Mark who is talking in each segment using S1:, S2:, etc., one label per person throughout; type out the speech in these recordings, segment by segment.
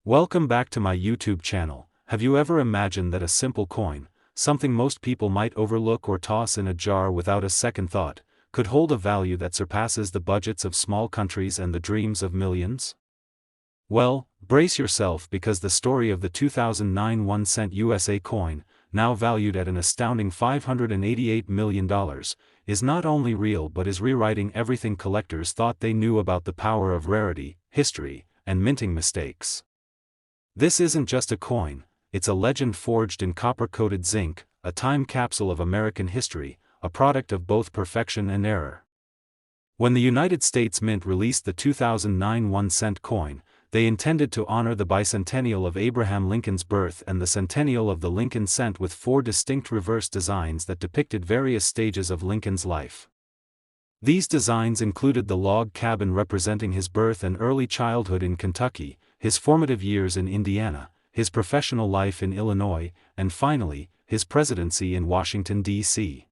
S1: Welcome back to my YouTube channel. Have you ever imagined that a simple coin, something most people might overlook or toss in a jar without a second thought, could hold a value that surpasses the budgets of small countries and the dreams of millions? Well, brace yourself because the story of the 2009 1-cent USA coin, now valued at an astounding $588 million, is not only real but is rewriting everything collectors thought they knew about the power of rarity, history, and minting mistakes. This isn't just a coin, it's a legend forged in copper-coated zinc, a time capsule of American history, a product of both perfection and error. When the United States Mint released the 2009 1-cent coin, they intended to honor the bicentennial of Abraham Lincoln's birth and the centennial of the Lincoln cent with 4 distinct reverse designs that depicted various stages of Lincoln's life. These designs included the log cabin representing his birth and early childhood in Kentucky, his formative years in Indiana, his professional life in Illinois, and finally, his presidency in Washington, D.C.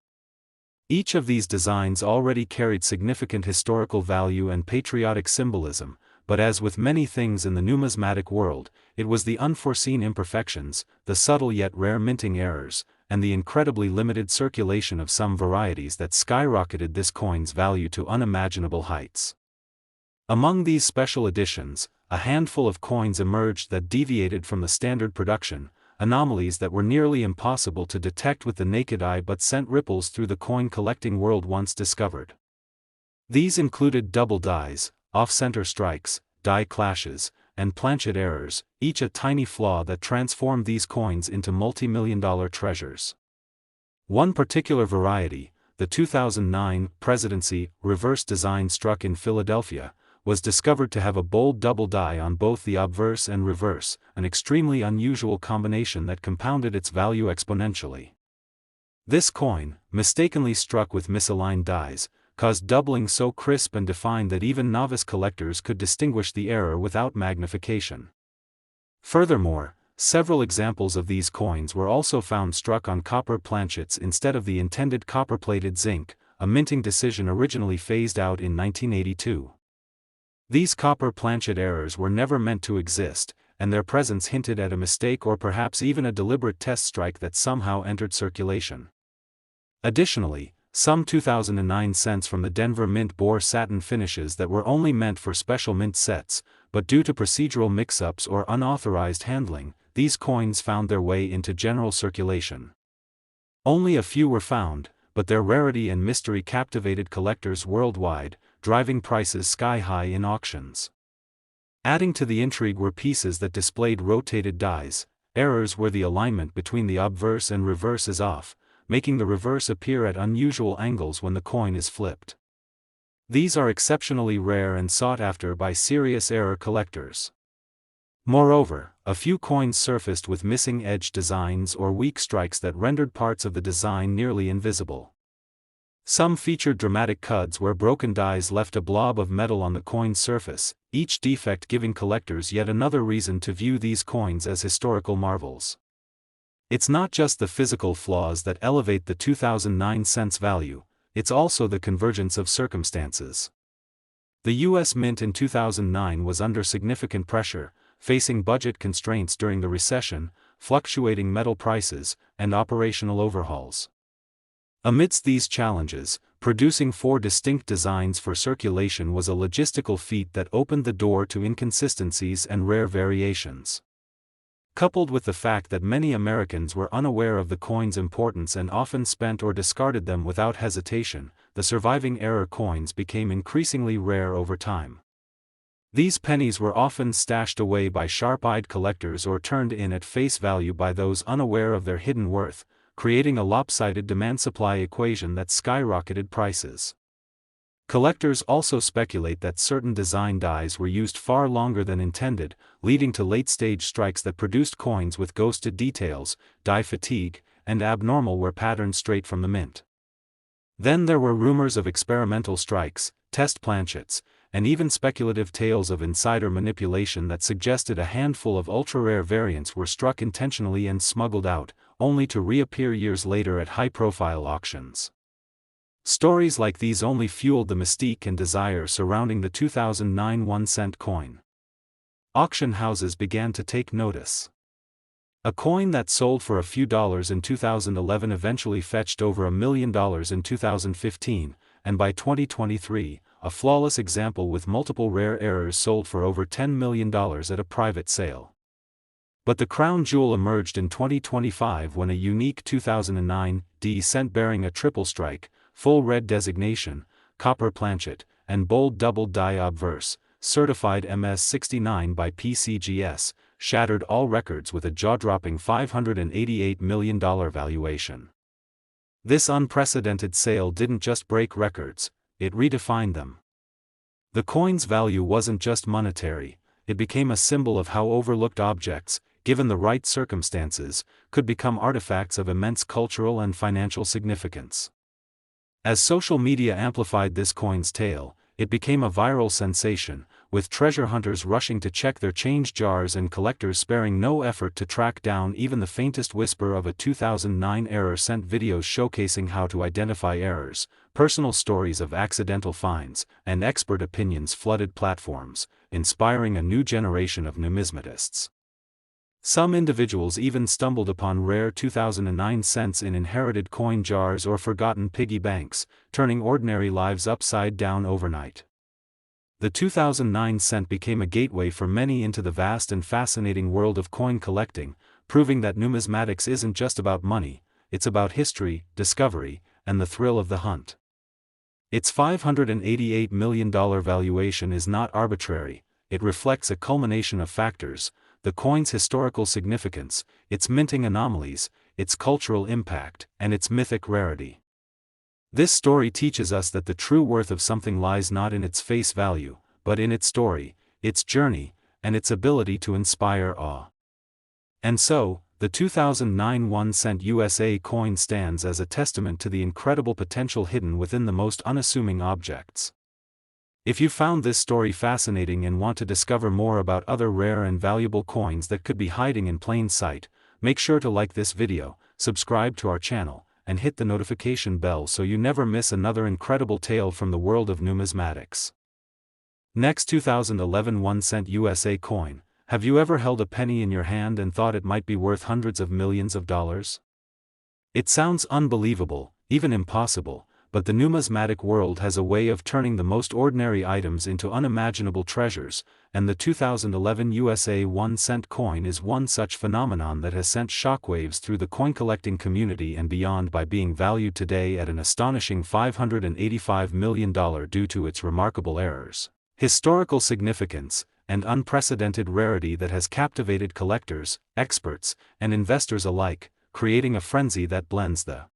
S1: Each of these designs already carried significant historical value and patriotic symbolism, but as with many things in the numismatic world, it was the unforeseen imperfections, the subtle yet rare minting errors, and the incredibly limited circulation of some varieties that skyrocketed this coin's value to unimaginable heights. Among these special editions, a handful of coins emerged that deviated from the standard production, anomalies that were nearly impossible to detect with the naked eye but sent ripples through the coin collecting world once discovered. These included double dies, off-center strikes, die clashes, and planchet errors, each a tiny flaw that transformed these coins into multi-million-dollar treasures. One particular variety, the 2009 Presidency reverse design struck in Philadelphia, was discovered to have a bold double die on both the obverse and reverse, an extremely unusual combination that compounded its value exponentially. This coin, mistakenly struck with misaligned dies, caused doubling so crisp and defined that even novice collectors could distinguish the error without magnification. Furthermore, several examples of these coins were also found struck on copper planchets instead of the intended copper-plated zinc, a minting decision originally phased out in 1982. These copper planchet errors were never meant to exist, and their presence hinted at a mistake or perhaps even a deliberate test strike that somehow entered circulation. Additionally, some 2009 cents from the Denver Mint bore satin finishes that were only meant for special mint sets, but due to procedural mix-ups or unauthorized handling, these coins found their way into general circulation. Only a few were found, but their rarity and mystery captivated collectors worldwide, driving prices sky-high in auctions. Adding to the intrigue were pieces that displayed rotated dies, errors where the alignment between the obverse and reverse is off, making the reverse appear at unusual angles when the coin is flipped. These are exceptionally rare and sought after by serious error collectors. Moreover, a few coins surfaced with missing edge designs or weak strikes that rendered parts of the design nearly invisible. Some featured dramatic cuts where broken dies left a blob of metal on the coin's surface, each defect giving collectors yet another reason to view these coins as historical marvels. It's not just the physical flaws that elevate the 2009 cents value, it's also the convergence of circumstances. The U.S. Mint in 2009 was under significant pressure, facing budget constraints during the recession, fluctuating metal prices, and operational overhauls. Amidst these challenges, producing 4 distinct designs for circulation was a logistical feat that opened the door to inconsistencies and rare variations. Coupled with the fact that many Americans were unaware of the coin's importance and often spent or discarded them without hesitation, the surviving error coins became increasingly rare over time. These pennies were often stashed away by sharp-eyed collectors or turned in at face value by those unaware of their hidden worth, creating a lopsided demand-supply equation that skyrocketed prices. Collectors also speculate that certain design dies were used far longer than intended, leading to late-stage strikes that produced coins with ghosted details, die fatigue, and abnormal wear patterns straight from the mint. Then there were rumors of experimental strikes, test planchets, and even speculative tales of insider manipulation that suggested a handful of ultra-rare variants were struck intentionally and smuggled out, only to reappear years later at high-profile auctions. Stories like these only fueled the mystique and desire surrounding the 2009 1-cent coin. auction houses began to take notice. A coin that sold for a few dollars in 2011 eventually fetched over $1 million in 2015, and by 2023, a flawless example with multiple rare errors sold for over $10 million at a private sale. But the crown jewel emerged in 2025 when a unique 2009 D cent bearing a triple strike, full red designation, copper planchet, and bold double die obverse, certified MS69 by PCGS, shattered all records with a jaw-dropping $588 million valuation. This unprecedented sale didn't just break records, it redefined them. The coin's value wasn't just monetary, it became a symbol of how overlooked objects, given the right circumstances, could become artifacts of immense cultural and financial significance. As social media amplified this coin's tale, it became a viral sensation, with treasure hunters rushing to check their change jars and collectors sparing no effort to track down even the faintest whisper of a 2009 error. Sent videos showcasing how to identify errors, personal stories of accidental finds, and expert opinions flooded platforms, inspiring a new generation of numismatists. Some individuals even stumbled upon rare 2009 cents in inherited coin jars or forgotten piggy banks, turning ordinary lives upside down overnight. The 2009 cent became a gateway for many into the vast and fascinating world of coin collecting, proving that numismatics isn't just about money, it's about history, discovery, and the thrill of the hunt. Its $588 million valuation is not arbitrary, it reflects a culmination of factors: the coin's historical significance, its minting anomalies, its cultural impact, and its mythic rarity. This story teaches us that the true worth of something lies not in its face value, but in its story, its journey, and its ability to inspire awe. And so, the 2009 1-cent USA coin stands as a testament to the incredible potential hidden within the most unassuming objects. If you found this story fascinating and want to discover more about other rare and valuable coins that could be hiding in plain sight, make sure to like this video, subscribe to our channel, and hit the notification bell so you never miss another incredible tale from the world of numismatics. Next, 2011 1-cent USA coin. Have you ever held a penny in your hand and thought it might be worth hundreds of millions of dollars? It sounds unbelievable, even impossible, but the numismatic world has a way of turning the most ordinary items into unimaginable treasures, and the 2011 USA 1-cent coin is one such phenomenon that has sent shockwaves through the coin collecting community and beyond by being valued today at an astonishing $585 million due to its remarkable errors, historical significance, and unprecedented rarity that has captivated collectors, experts, and investors alike, creating a frenzy that blends the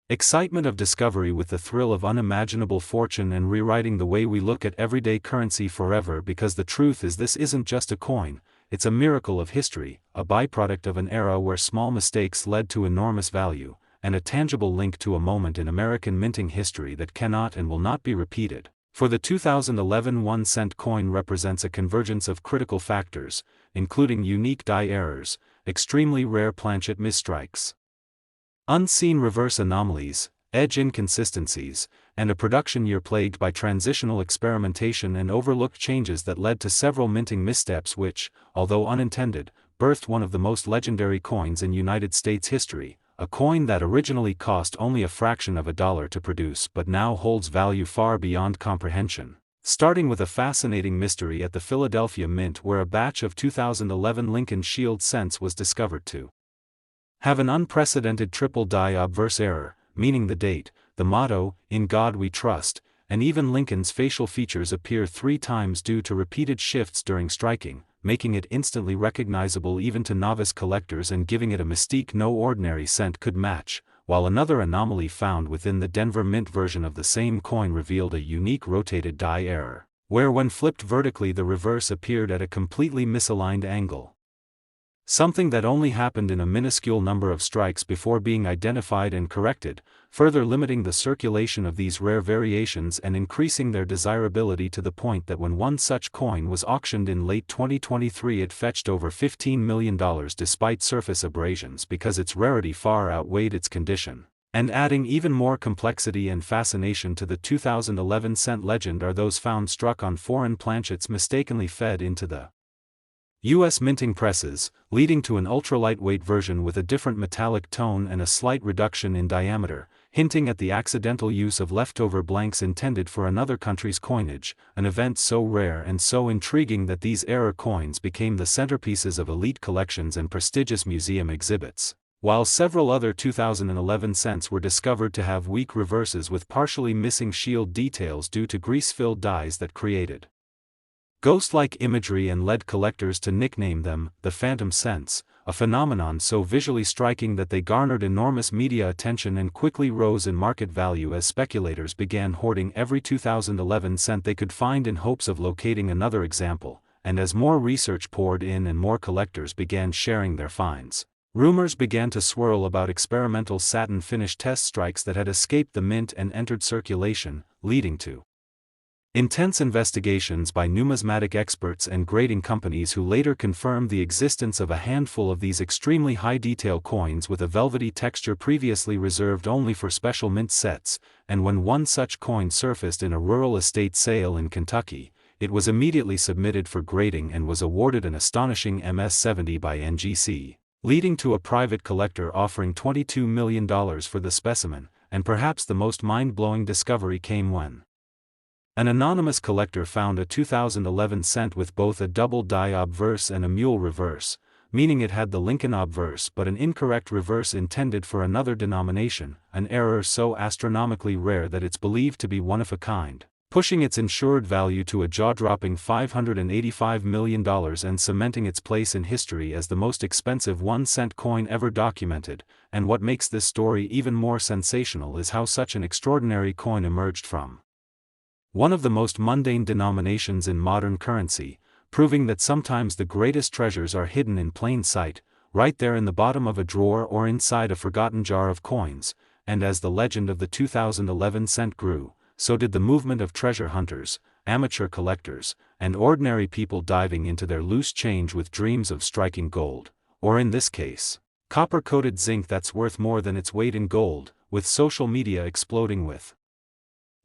S1: excitement of discovery with the thrill of unimaginable fortune and rewriting the way we look at everyday currency forever. Because the truth is, this isn't just a coin, it's a miracle of history, a byproduct of an era where small mistakes led to enormous value, and a tangible link to a moment in American minting history that cannot and will not be repeated. For the 2011 1-cent coin represents a convergence of critical factors, including unique die errors, extremely rare planchet misstrikes, unseen reverse anomalies, edge inconsistencies, and a production year plagued by transitional experimentation and overlooked changes that led to several minting missteps which, although unintended, birthed one of the most legendary coins in United States history, a coin that originally cost only a fraction of a dollar to produce but now holds value far beyond comprehension. Starting with a fascinating mystery at the Philadelphia Mint, where a batch of 2011 Lincoln Shield cents was discovered to have an unprecedented triple die obverse error, meaning the date, the motto, "In God We Trust," and even Lincoln's facial features appear 3 times due to repeated shifts during striking, making it instantly recognizable even to novice collectors and giving it a mystique no ordinary cent could match, while another anomaly found within the Denver Mint version of the same coin revealed a unique rotated die error, where when flipped vertically the reverse appeared at a completely misaligned angle. Something that only happened in a minuscule number of strikes before being identified and corrected, further limiting the circulation of these rare variations and increasing their desirability to the point that when one such coin was auctioned in late 2023 it fetched over $15 million despite surface abrasions because its rarity far outweighed its condition. And adding even more complexity and fascination to the 2011 cent legend are those found struck on foreign planchets mistakenly fed into the U.S. minting presses, leading to an ultra-lightweight version with a different metallic tone and a slight reduction in diameter, hinting at the accidental use of leftover blanks intended for another country's coinage, an event so rare and so intriguing that these error coins became the centerpieces of elite collections and prestigious museum exhibits, while several other 2011 cents were discovered to have weak reverses with partially missing shield details due to grease-filled dies that created ghost-like imagery and led collectors to nickname them the Phantom Cents, a phenomenon so visually striking that they garnered enormous media attention and quickly rose in market value as speculators began hoarding every 2011 cent they could find in hopes of locating another example, and as more research poured in and more collectors began sharing their finds, rumors began to swirl about experimental satin-finish test strikes that had escaped the mint and entered circulation, leading to intense investigations by numismatic experts and grading companies who later confirmed the existence of a handful of these extremely high-detail coins with a velvety texture previously reserved only for special mint sets, and when one such coin surfaced in a rural estate sale in Kentucky, it was immediately submitted for grading and was awarded an astonishing MS-70 by NGC, leading to a private collector offering $22 million for the specimen, and perhaps the most mind-blowing discovery came when an anonymous collector found a 2011 cent with both a double die obverse and a mule reverse, meaning it had the Lincoln obverse but an incorrect reverse intended for another denomination, an error so astronomically rare that it's believed to be one of a kind, pushing its insured value to a jaw-dropping $585 million and cementing its place in history as the most expensive 1-cent coin ever documented. And what makes this story even more sensational is how such an extraordinary coin emerged from one of the most mundane denominations in modern currency, proving that sometimes the greatest treasures are hidden in plain sight, right there in the bottom of a drawer or inside a forgotten jar of coins. And as the legend of the 2011 cent grew, so did the movement of treasure hunters, amateur collectors, and ordinary people diving into their loose change with dreams of striking gold, or in this case, copper-coated zinc that's worth more than its weight in gold, with social media exploding with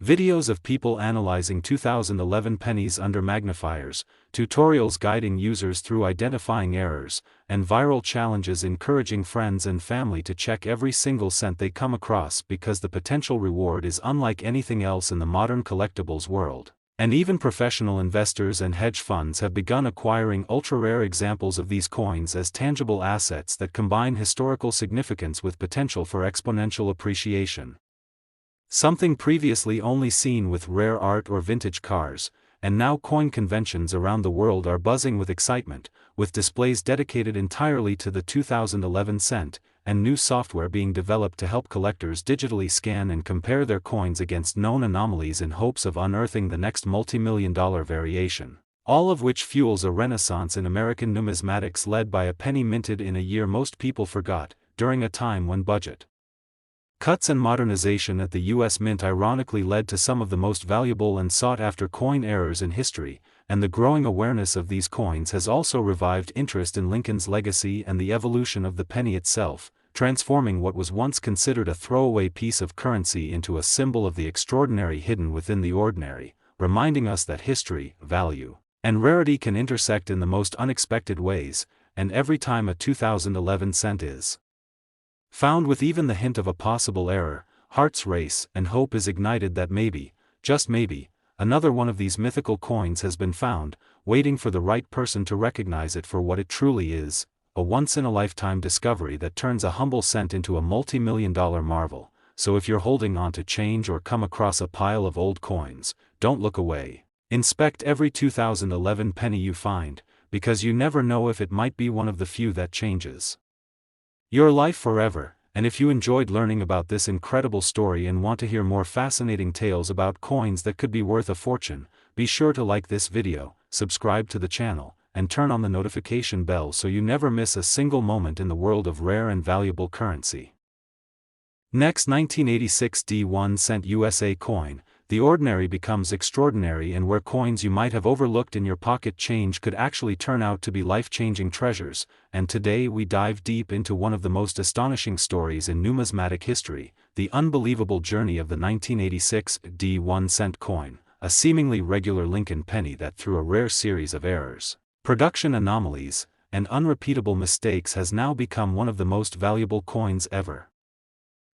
S1: videos of people analyzing 2011 pennies under magnifiers, tutorials guiding users through identifying errors, and viral challenges encouraging friends and family to check every single cent they come across because the potential reward is unlike anything else in the modern collectibles world. And even professional investors and hedge funds have begun acquiring ultra-rare examples of these coins as tangible assets that combine historical significance with potential for exponential appreciation. Something previously only seen with rare art or vintage cars, and now coin conventions around the world are buzzing with excitement, with displays dedicated entirely to the 2011 cent, and new software being developed to help collectors digitally scan and compare their coins against known anomalies in hopes of unearthing the next multi-million-dollar variation, all of which fuels a renaissance in American numismatics led by a penny minted in a year most people forgot, during a time when budget cuts and modernization at the U.S. Mint ironically led to some of the most valuable and sought-after coin errors in history, and the growing awareness of these coins has also revived interest in Lincoln's legacy and the evolution of the penny itself, transforming what was once considered a throwaway piece of currency into a symbol of the extraordinary hidden within the ordinary, reminding us that history, value, and rarity can intersect in the most unexpected ways, and every time a 2011 cent is found with even the hint of a possible error, hearts race and hope is ignited that maybe, just maybe, another one of these mythical coins has been found, waiting for the right person to recognize it for what it truly is, a once-in-a-lifetime discovery that turns a humble cent into a multi-million-dollar marvel. So if you're holding on to change or come across a pile of old coins, don't look away. Inspect every 2011 penny you find, because you never know if it might be one of the few that changes your life forever. And if you enjoyed learning about this incredible story and want to hear more fascinating tales about coins that could be worth a fortune, be sure to like this video, subscribe to the channel, and turn on the notification bell so you never miss a single moment in the world of rare and valuable currency. Next, 1986 D1 cent USA coin. The ordinary becomes extraordinary, and where coins you might have overlooked in your pocket change could actually turn out to be life-changing treasures. And today we dive deep into one of the most astonishing stories in numismatic history, the unbelievable journey of the 1986 D1 cent coin, a seemingly regular Lincoln penny that through a rare series of errors production anomalies, and unrepeatable mistakes has now become one of the most valuable coins ever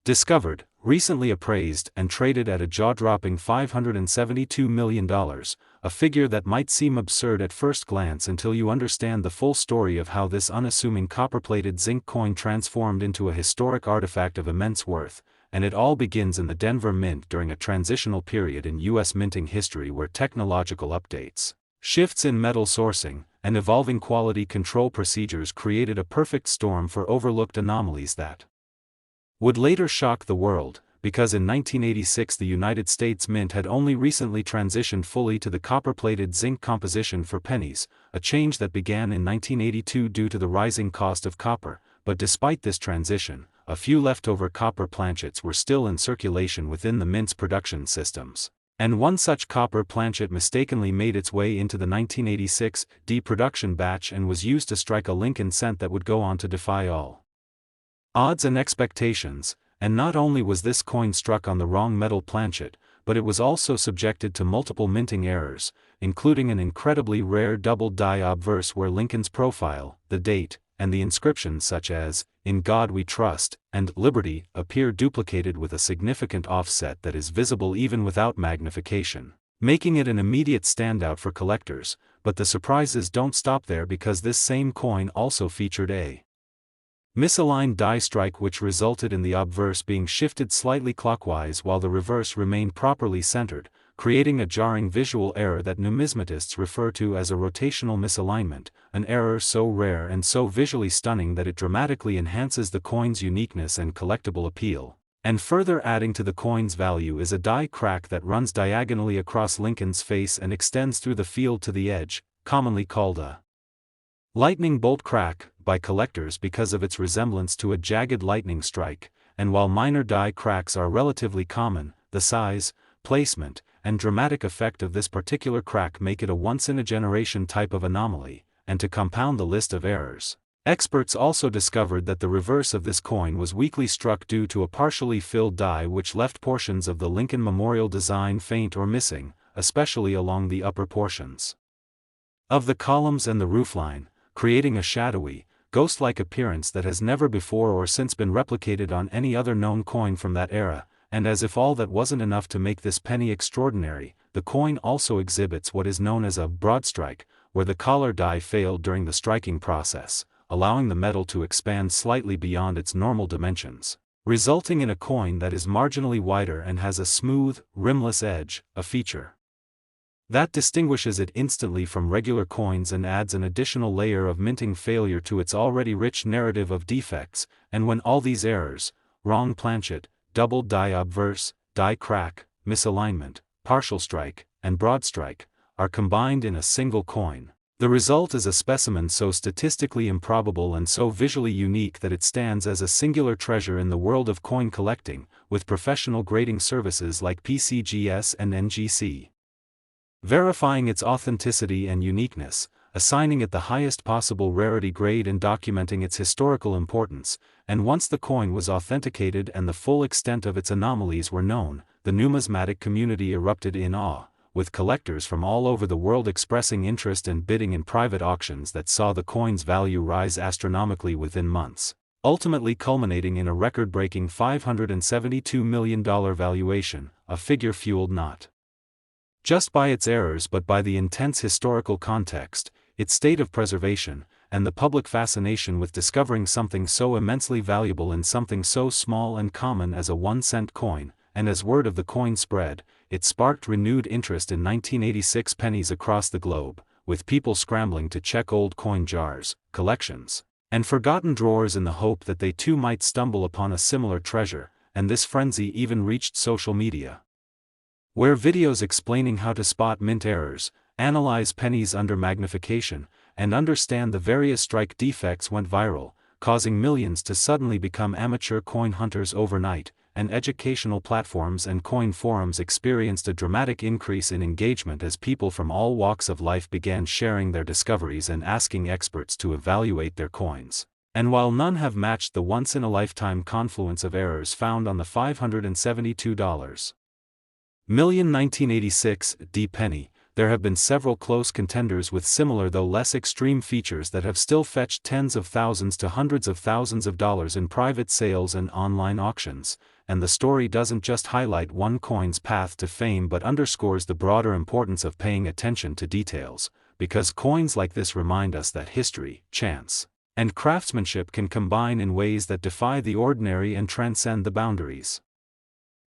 S1: discovered, recently appraised and traded at a jaw-dropping $572 million, a figure that might seem absurd at first glance until you understand the full story of how this unassuming copper-plated zinc coin transformed into a historic artifact of immense worth, and it all begins in the Denver Mint during a transitional period in U.S. minting history where technological updates, shifts in metal sourcing, and evolving quality control procedures created a perfect storm for overlooked anomalies that would later shock the world, because in 1986 the United States Mint had only recently transitioned fully to the copper-plated zinc composition for pennies, a change that began in 1982 due to the rising cost of copper, but despite this transition, a few leftover copper planchets were still in circulation within the Mint's production systems. And one such copper planchet mistakenly made its way into the 1986 D production batch and was used to strike a Lincoln cent that would go on to defy all odds and expectations, and not only was this coin struck on the wrong metal planchet, but it was also subjected to multiple minting errors, including an incredibly rare double die obverse where Lincoln's profile, the date, and the inscriptions such as, "In God We Trust," and "Liberty," appear duplicated with a significant offset that is visible even without magnification, making it an immediate standout for collectors. But the surprises don't stop there, because this same coin also featured a misaligned die strike which resulted in the obverse being shifted slightly clockwise while the reverse remained properly centered, creating a jarring visual error that numismatists refer to as a rotational misalignment, an error so rare and so visually stunning that it dramatically enhances the coin's uniqueness and collectible appeal. And further adding to the coin's value is a die crack that runs diagonally across Lincoln's face and extends through the field to the edge, commonly called a lightning bolt crack by collectors because of its resemblance to a jagged lightning strike, and while minor die cracks are relatively common, the size, placement, and dramatic effect of this particular crack make it a once-in-a-generation type of anomaly. And to compound the list of errors, experts also discovered that the reverse of this coin was weakly struck due to a partially filled die which left portions of the Lincoln Memorial design faint or missing, especially along the upper portions of the columns and the roofline, creating a shadowy, ghost-like appearance that has never before or since been replicated on any other known coin from that era. And as if all that wasn't enough to make this penny extraordinary, the coin also exhibits what is known as a broad strike, where the collar die failed during the striking process, allowing the metal to expand slightly beyond its normal dimensions, resulting in a coin that is marginally wider and has a smooth, rimless edge, a feature that distinguishes it instantly from regular coins and adds an additional layer of minting failure to its already rich narrative of defects. And when all these errors, wrong planchet, double die obverse, die crack, misalignment, partial strike, and broad strike, are combined in a single coin, the result is a specimen so statistically improbable and so visually unique that it stands as a singular treasure in the world of coin collecting, with professional grading services like PCGS and NGC verifying its authenticity and uniqueness, assigning it the highest possible rarity grade and documenting its historical importance. And once the coin was authenticated and the full extent of its anomalies were known, the numismatic community erupted in awe, with collectors from all over the world expressing interest and bidding in private auctions that saw the coin's value rise astronomically within months, ultimately culminating in a record-breaking $572 million valuation, a figure fueled not just by its errors but by the intense historical context, its state of preservation, and the public fascination with discovering something so immensely valuable in something so small and common as a 1-cent coin. And as word of the coin spread, it sparked renewed interest in 1986 pennies across the globe, with people scrambling to check old coin jars, collections, and forgotten drawers in the hope that they too might stumble upon a similar treasure. And this frenzy even reached social media, where videos explaining how to spot mint errors, analyze pennies under magnification, and understand the various strike defects went viral, causing millions to suddenly become amateur coin hunters overnight. And educational platforms and coin forums experienced a dramatic increase in engagement as people from all walks of life began sharing their discoveries and asking experts to evaluate their coins. And while none have matched the once-in-a-lifetime confluence of errors found on the $572 million 1986 D penny, there have been several close contenders with similar though less extreme features that have still fetched tens of thousands to hundreds of thousands of dollars in private sales and online auctions, and the story doesn't just highlight one coin's path to fame but underscores the broader importance of paying attention to details, because coins like this remind us that history, chance, and craftsmanship can combine in ways that defy the ordinary and transcend the boundaries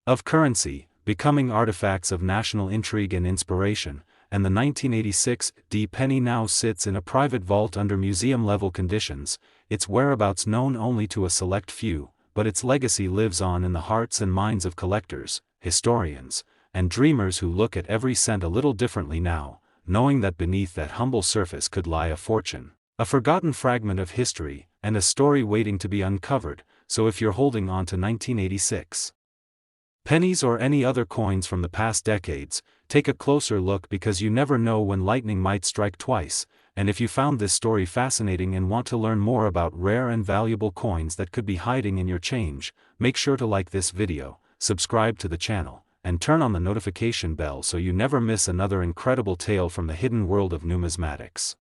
S1: of currency, becoming artifacts of national intrigue and inspiration. And the 1986 penny now sits in a private vault under museum-level conditions, its whereabouts known only to a select few, but its legacy lives on in the hearts and minds of collectors, historians, and dreamers who look at every cent a little differently now, knowing that beneath that humble surface could lie a fortune, a forgotten fragment of history, and a story waiting to be uncovered. So if you're holding on to 1986 pennies or any other coins from the past decades, take a closer look, because you never know when lightning might strike twice. And if you found this story fascinating and want to learn more about rare and valuable coins that could be hiding in your change, make sure to like this video, subscribe to the channel, and turn on the notification bell so you never miss another incredible tale from the hidden world of numismatics.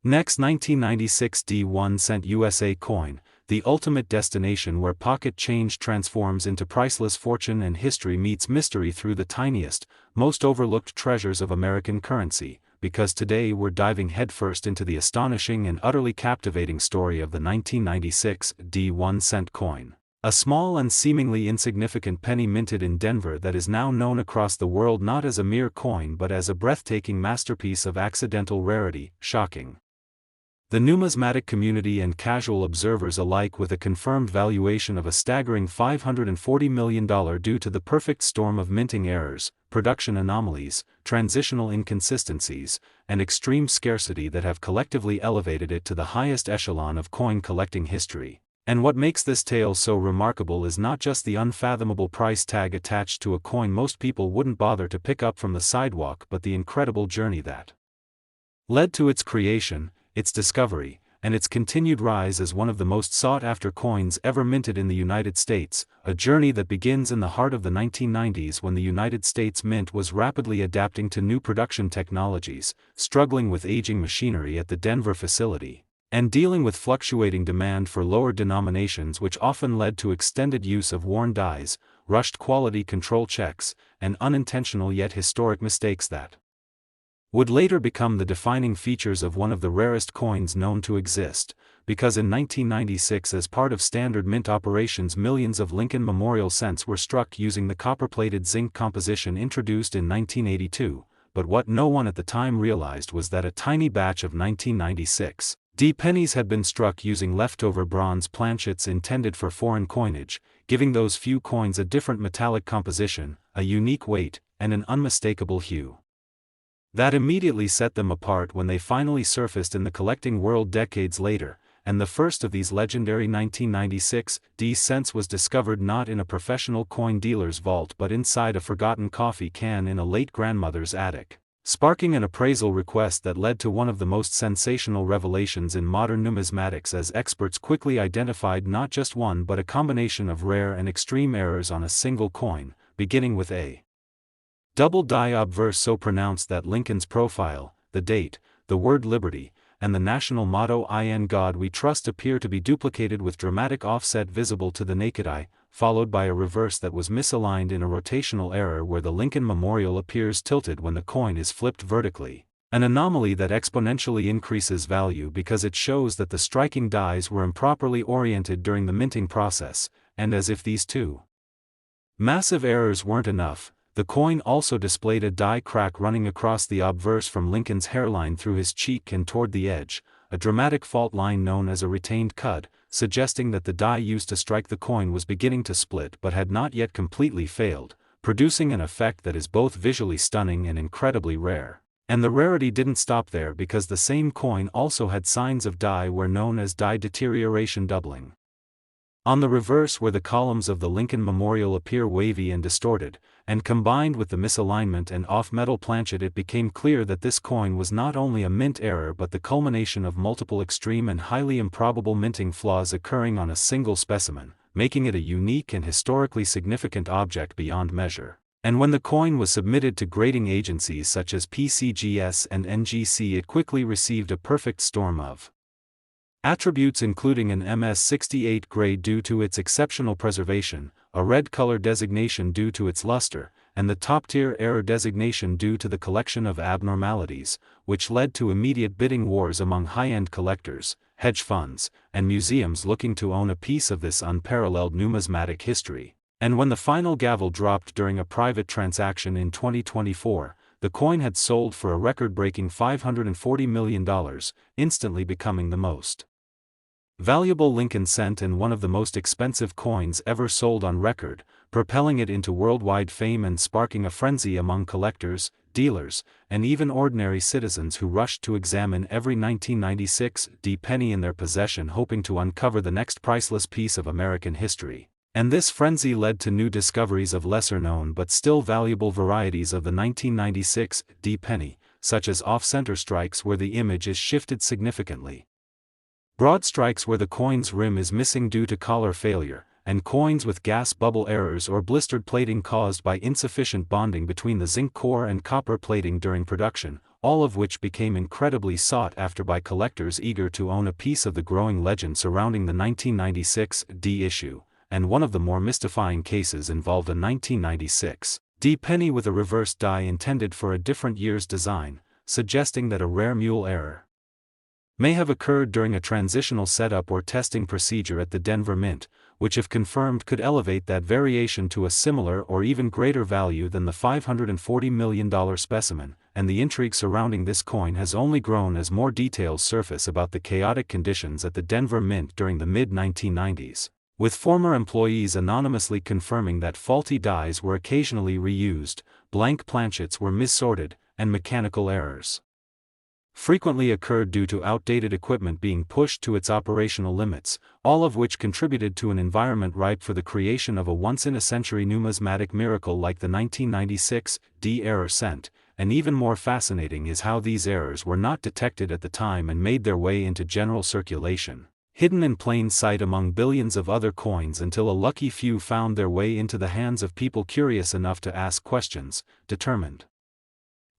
S1: Next, 1996 1 cent USA coin, the ultimate destination where pocket change transforms into priceless fortune and history meets mystery through the tiniest, most overlooked treasures of American currency, because today we're diving headfirst into the astonishing and utterly captivating story of the 1996 1 cent coin. A small and seemingly insignificant penny minted in Denver that is now known across the world not as a mere coin but as a breathtaking masterpiece of accidental rarity. Shocking the numismatic community and casual observers alike with a confirmed valuation of a staggering $540 million due to the perfect storm of minting errors, production anomalies, transitional inconsistencies, and extreme scarcity that have collectively elevated it to the highest echelon of coin collecting history. And what makes this tale so remarkable is not just the unfathomable price tag attached to a coin most people wouldn't bother to pick up from the sidewalk, but the incredible journey that led to its creation, its discovery, and its continued rise as one of the most sought-after coins ever minted in the United States, a journey that begins in the heart of the 1990s when the United States Mint was rapidly adapting to new production technologies, struggling with aging machinery at the Denver facility, and dealing with fluctuating demand for lower denominations, which often led to extended use of worn dies, rushed quality control checks, and unintentional yet historic mistakes that would later become the defining features of one of the rarest coins known to exist, because in 1996, as part of standard mint operations, millions of Lincoln Memorial cents were struck using the copper-plated zinc composition introduced in 1982, but what no one at the time realized was that a tiny batch of 1996 pennies had been struck using leftover bronze planchets intended for foreign coinage, giving those few coins a different metallic composition, a unique weight, and an unmistakable hue that immediately set them apart when they finally surfaced in the collecting world decades later. And the first of these legendary 1996 cents was discovered not in a professional coin dealer's vault but inside a forgotten coffee can in a late grandmother's attic, sparking an appraisal request that led to one of the most sensational revelations in modern numismatics, as experts quickly identified not just one but a combination of rare and extreme errors on a single coin, beginning with a double die obverse so pronounced that Lincoln's profile, the date, the word liberty, and the national motto "In God We Trust" appear to be duplicated with dramatic offset visible to the naked eye, followed by a reverse that was misaligned in a rotational error where the Lincoln Memorial appears tilted when the coin is flipped vertically, an anomaly that exponentially increases value because it shows that the striking dies were improperly oriented during the minting process. And as if these two massive errors weren't enough, the coin also displayed a die crack running across the obverse from Lincoln's hairline through his cheek and toward the edge, a dramatic fault line known as a retained cud, suggesting that the die used to strike the coin was beginning to split but had not yet completely failed, producing an effect that is both visually stunning and incredibly rare. And the rarity didn't stop there, because the same coin also had signs of die wear known as die deterioration doubling on the reverse, where the columns of the Lincoln Memorial appear wavy and distorted, and combined with the misalignment and off-metal planchet, it became clear that this coin was not only a mint error but the culmination of multiple extreme and highly improbable minting flaws occurring on a single specimen, making it a unique and historically significant object beyond measure. And when the coin was submitted to grading agencies such as PCGS and NGC, it quickly received a perfect storm of attributes, including an MS-68 grade due to its exceptional preservation, a red color designation due to its luster, and the top-tier error designation due to the collection of abnormalities, which led to immediate bidding wars among high-end collectors, hedge funds, and museums looking to own a piece of this unparalleled numismatic history. And when the final gavel dropped during a private transaction in 2024, the coin had sold for a record-breaking $540 million, instantly becoming the most valuable Lincoln cent and one of the most expensive coins ever sold on record, propelling it into worldwide fame and sparking a frenzy among collectors, dealers, and even ordinary citizens who rushed to examine every 1996 penny in their possession, hoping to uncover the next priceless piece of American history. And this frenzy led to new discoveries of lesser-known but still valuable varieties of the 1996 penny, such as off-center strikes where the image is shifted significantly, broad strikes where the coin's rim is missing due to collar failure, and coins with gas bubble errors or blistered plating caused by insufficient bonding between the zinc core and copper plating during production, all of which became incredibly sought after by collectors eager to own a piece of the growing legend surrounding the 1996 issue. And one of the more mystifying cases involved a 1996 penny with a reversed die intended for a different year's design, suggesting that a rare mule error may have occurred during a transitional setup or testing procedure at the Denver Mint, which if confirmed could elevate that variation to a similar or even greater value than the $540 million specimen, and the intrigue surrounding this coin has only grown as more details surface about the chaotic conditions at the Denver Mint during the mid-1990s. With former employees anonymously confirming that faulty dies were occasionally reused, blank planchets were missorted, and mechanical errors frequently occurred due to outdated equipment being pushed to its operational limits, all of which contributed to an environment ripe for the creation of a once-in-a-century numismatic miracle like the 1996 error cent. And even more fascinating is how these errors were not detected at the time and made their way into general circulation, hidden in plain sight among billions of other coins until a lucky few found their way into the hands of people curious enough to ask questions, determined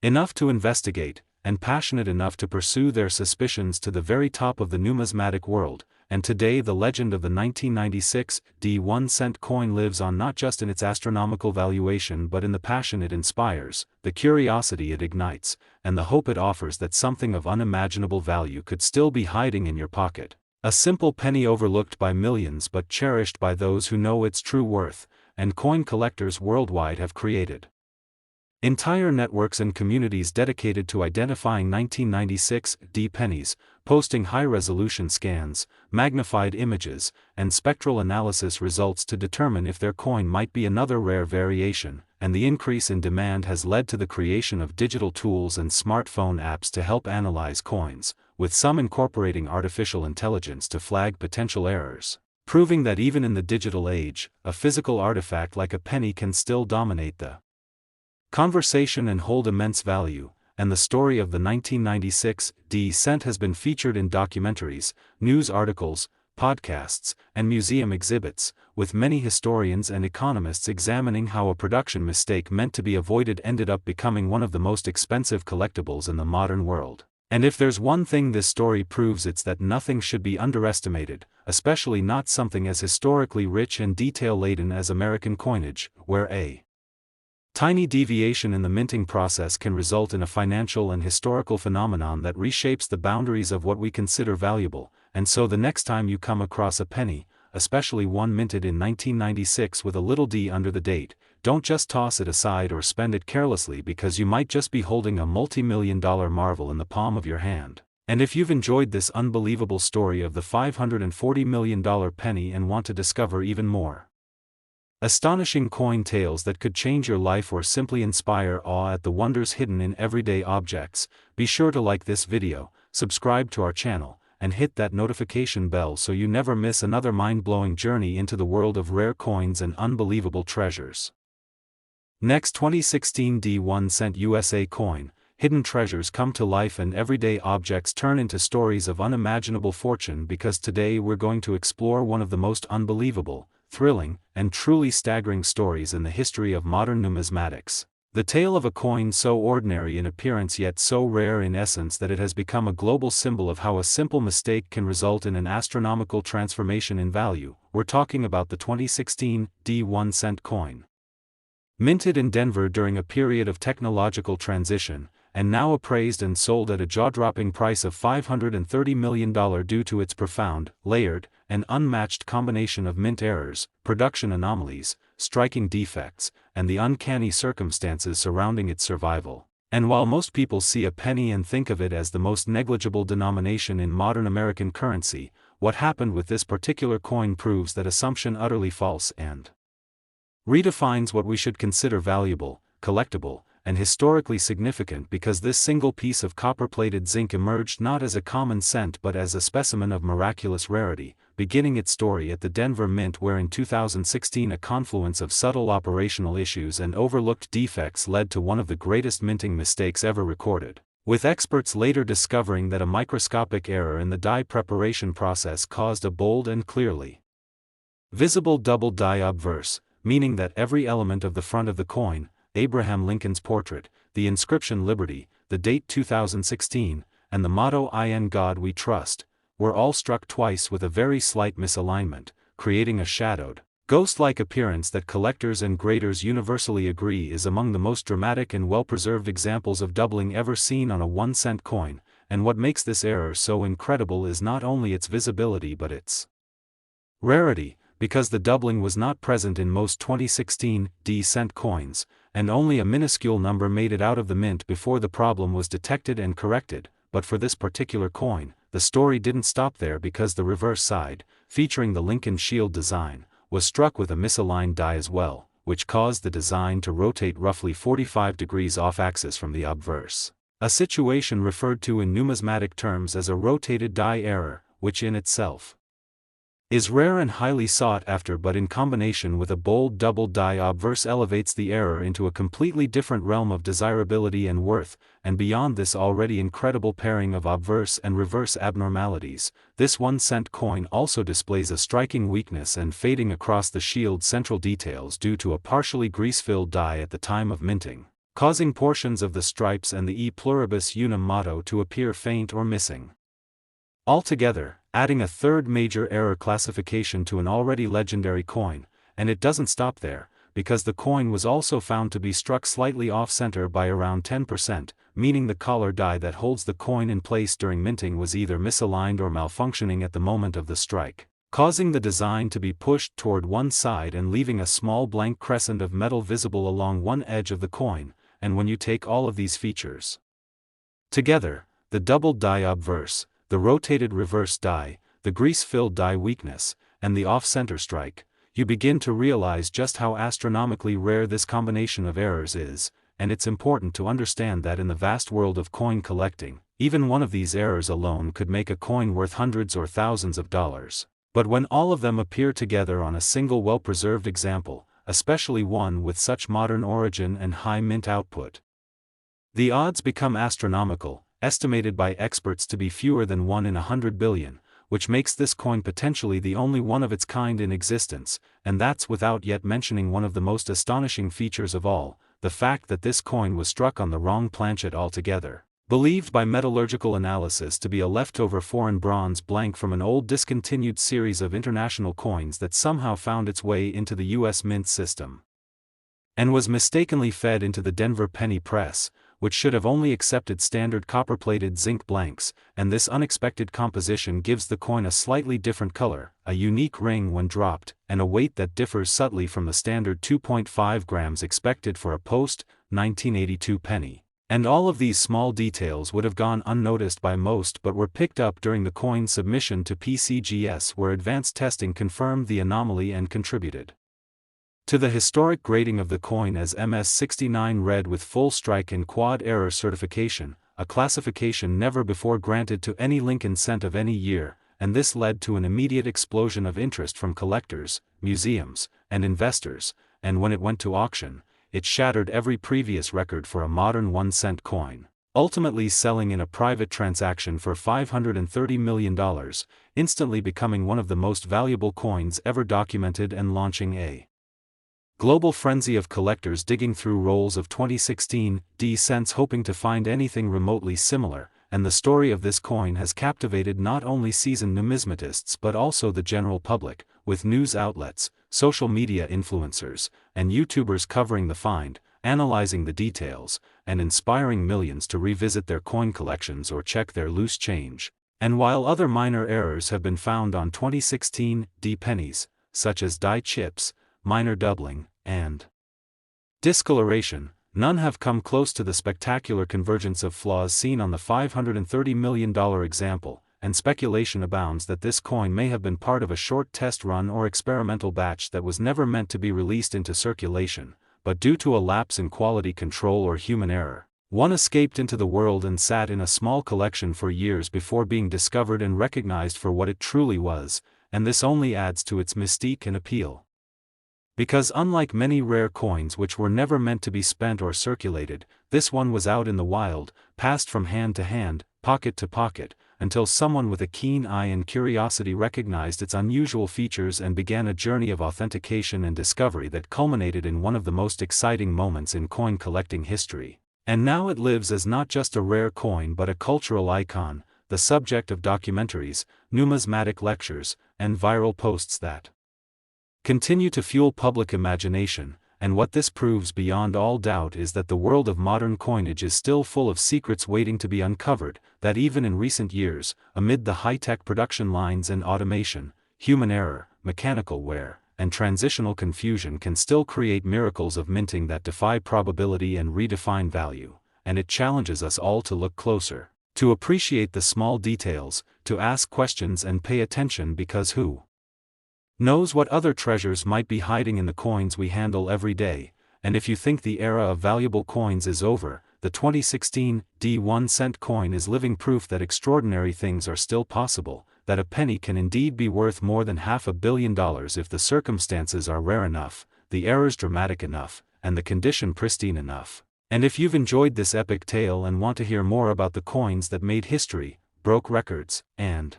S1: enough to investigate, and passionate enough to pursue their suspicions to the very top of the numismatic world. And today the legend of the 1996 1-cent coin lives on not just in its astronomical valuation but in the passion it inspires, the curiosity it ignites, and the hope it offers that something of unimaginable value could still be hiding in your pocket. A simple penny overlooked by millions but cherished by those who know its true worth, and coin collectors worldwide have created entire networks and communities dedicated to identifying 1996 pennies, posting high-resolution scans, magnified images, and spectral analysis results to determine if their coin might be another rare variation, and the increase in demand has led to the creation of digital tools and smartphone apps to help analyze coins, with some incorporating artificial intelligence to flag potential errors, proving that even in the digital age, a physical artifact like a penny can still dominate the conversation and hold immense value. And the story of the 1996 cent has been featured in documentaries, news articles, podcasts, and museum exhibits, with many historians and economists examining how a production mistake meant to be avoided ended up becoming one of the most expensive collectibles in the modern world. And if there's one thing this story proves, it's that nothing should be underestimated, especially not something as historically rich and detail-laden as American coinage, where a tiny deviation in the minting process can result in a financial and historical phenomenon that reshapes the boundaries of what we consider valuable. And so the next time you come across a penny, especially one minted in 1996 with a little d under the date, don't just toss it aside or spend it carelessly, because you might just be holding a multi-million-dollar marvel in the palm of your hand. And if you've enjoyed this unbelievable story of the $540 million penny and want to discover even more astonishing coin tales that could change your life or simply inspire awe at the wonders hidden in everyday objects, be sure to like this video, subscribe to our channel, and hit that notification bell so you never miss another mind-blowing journey into the world of rare coins and unbelievable treasures. Next, 2016 1-cent USA coin. Hidden treasures come to life and everyday objects turn into stories of unimaginable fortune, because today we're going to explore one of the most unbelievable, thrilling, and truly staggering stories in the history of modern numismatics. The tale of a coin so ordinary in appearance yet so rare in essence that it has become a global symbol of how a simple mistake can result in an astronomical transformation in value. We're talking about the 2016 1-cent coin. Minted in Denver during a period of technological transition, and now appraised and sold at a jaw-dropping price of $530 million due to its profound, layered, and unmatched combination of mint errors, production anomalies, striking defects, and the uncanny circumstances surrounding its survival. And while most people see a penny and think of it as the most negligible denomination in modern American currency, what happened with this particular coin proves that assumption utterly false and redefines what we should consider valuable, collectible, and historically significant, because this single piece of copper-plated zinc emerged not as a common cent but as a specimen of miraculous rarity, beginning its story at the Denver Mint, where in 2016 a confluence of subtle operational issues and overlooked defects led to one of the greatest minting mistakes ever recorded, with experts later discovering that a microscopic error in the die preparation process caused a bold and clearly visible double die obverse, meaning that every element of the front of the coin, Abraham Lincoln's portrait, the inscription Liberty, the date 2016, and the motto In God We Trust, were all struck twice with a very slight misalignment, creating a shadowed, ghost-like appearance that collectors and graders universally agree is among the most dramatic and well-preserved examples of doubling ever seen on a 1-cent coin. And what makes this error so incredible is not only its visibility but its rarity, because the doubling was not present in most 2016 cent coins, and only a minuscule number made it out of the mint before the problem was detected and corrected. But for this particular coin, the story didn't stop there, because the reverse side, featuring the Lincoln Shield design, was struck with a misaligned die as well, which caused the design to rotate roughly 45 degrees off-axis from the obverse. A situation referred to in numismatic terms as a rotated die error, which in itself is rare and highly sought after, but in combination with a bold double die obverse elevates the error into a completely different realm of desirability and worth. And beyond this already incredible pairing of obverse and reverse abnormalities, this 1-cent coin also displays a striking weakness and fading across the shield's central details due to a partially grease-filled die at the time of minting, causing portions of the stripes and the E pluribus unum motto to appear faint or missing altogether, adding a third major error classification to an already legendary coin. And it doesn't stop there, because the coin was also found to be struck slightly off-center by around 10%, meaning the collar die that holds the coin in place during minting was either misaligned or malfunctioning at the moment of the strike, causing the design to be pushed toward one side and leaving a small blank crescent of metal visible along one edge of the coin. And when you take all of these features together, the double die obverse, the rotated reverse die, the grease-filled die weakness, and the off-center strike, you begin to realize just how astronomically rare this combination of errors is. And it's important to understand that in the vast world of coin collecting, even one of these errors alone could make a coin worth hundreds or thousands of dollars. But when all of them appear together on a single well-preserved example, especially one with such modern origin and high mint output, the odds become astronomical, estimated by experts to be fewer than 1 in 100 billion, which makes this coin potentially the only one of its kind in existence. And that's without yet mentioning one of the most astonishing features of all, the fact that this coin was struck on the wrong planchet altogether, believed by metallurgical analysis to be a leftover foreign bronze blank from an old discontinued series of international coins that somehow found its way into the U.S. mint system, and was mistakenly fed into the Denver penny press, which should have only accepted standard copper-plated zinc blanks. And this unexpected composition gives the coin a slightly different color, a unique ring when dropped, and a weight that differs subtly from the standard 2.5 grams expected for a post-1982 penny. And all of these small details would have gone unnoticed by most but were picked up during the coin's submission to PCGS, where advanced testing confirmed the anomaly and contributed to the historic grading of the coin as MS69 red with full strike and quad error certification, a classification never before granted to any Lincoln cent of any year. And this led to an immediate explosion of interest from collectors, museums, and investors. And when it went to auction, it shattered every previous record for a modern 1-cent coin. ultimately selling in a private transaction for $530 million, instantly becoming one of the most valuable coins ever documented and launching a global frenzy of collectors digging through rolls of 2016 D cents hoping to find anything remotely similar, and the story of this coin has captivated not only seasoned numismatists but also the general public, with news outlets, social media influencers, and YouTubers covering the find, analyzing the details, and inspiring millions to revisit their coin collections or check their loose change. And while other minor errors have been found on 2016 D pennies, such as die chips, minor doubling, and discoloration, none have come close to the spectacular convergence of flaws seen on the $530 million example, and speculation abounds that this coin may have been part of a short test run or experimental batch that was never meant to be released into circulation, but due to a lapse in quality control or human error, one escaped into the world and sat in a small collection for years before being discovered and recognized for what it truly was, and this only adds to its mystique and appeal. Because unlike many rare coins which were never meant to be spent or circulated, this one was out in the wild, passed from hand to hand, pocket to pocket, until someone with a keen eye and curiosity recognized its unusual features and began a journey of authentication and discovery that culminated in one of the most exciting moments in coin collecting history. And now it lives as not just a rare coin but a cultural icon, the subject of documentaries, numismatic lectures, and viral posts that continue to fuel public imagination. And what this proves beyond all doubt is that the world of modern coinage is still full of secrets waiting to be uncovered, that even in recent years, amid the high-tech production lines and automation, human error, mechanical wear, and transitional confusion can still create miracles of minting that defy probability and redefine value. And it challenges us all to look closer, to appreciate the small details, to ask questions and pay attention, because who knows what other treasures might be hiding in the coins we handle every day. And if you think the era of valuable coins is over, the 2016 D 1-cent coin is living proof that extraordinary things are still possible, that a penny can indeed be worth more than $500 million if the circumstances are rare enough, the errors dramatic enough, and the condition pristine enough. And if you've enjoyed this epic tale and want to hear more about the coins that made history, broke records, and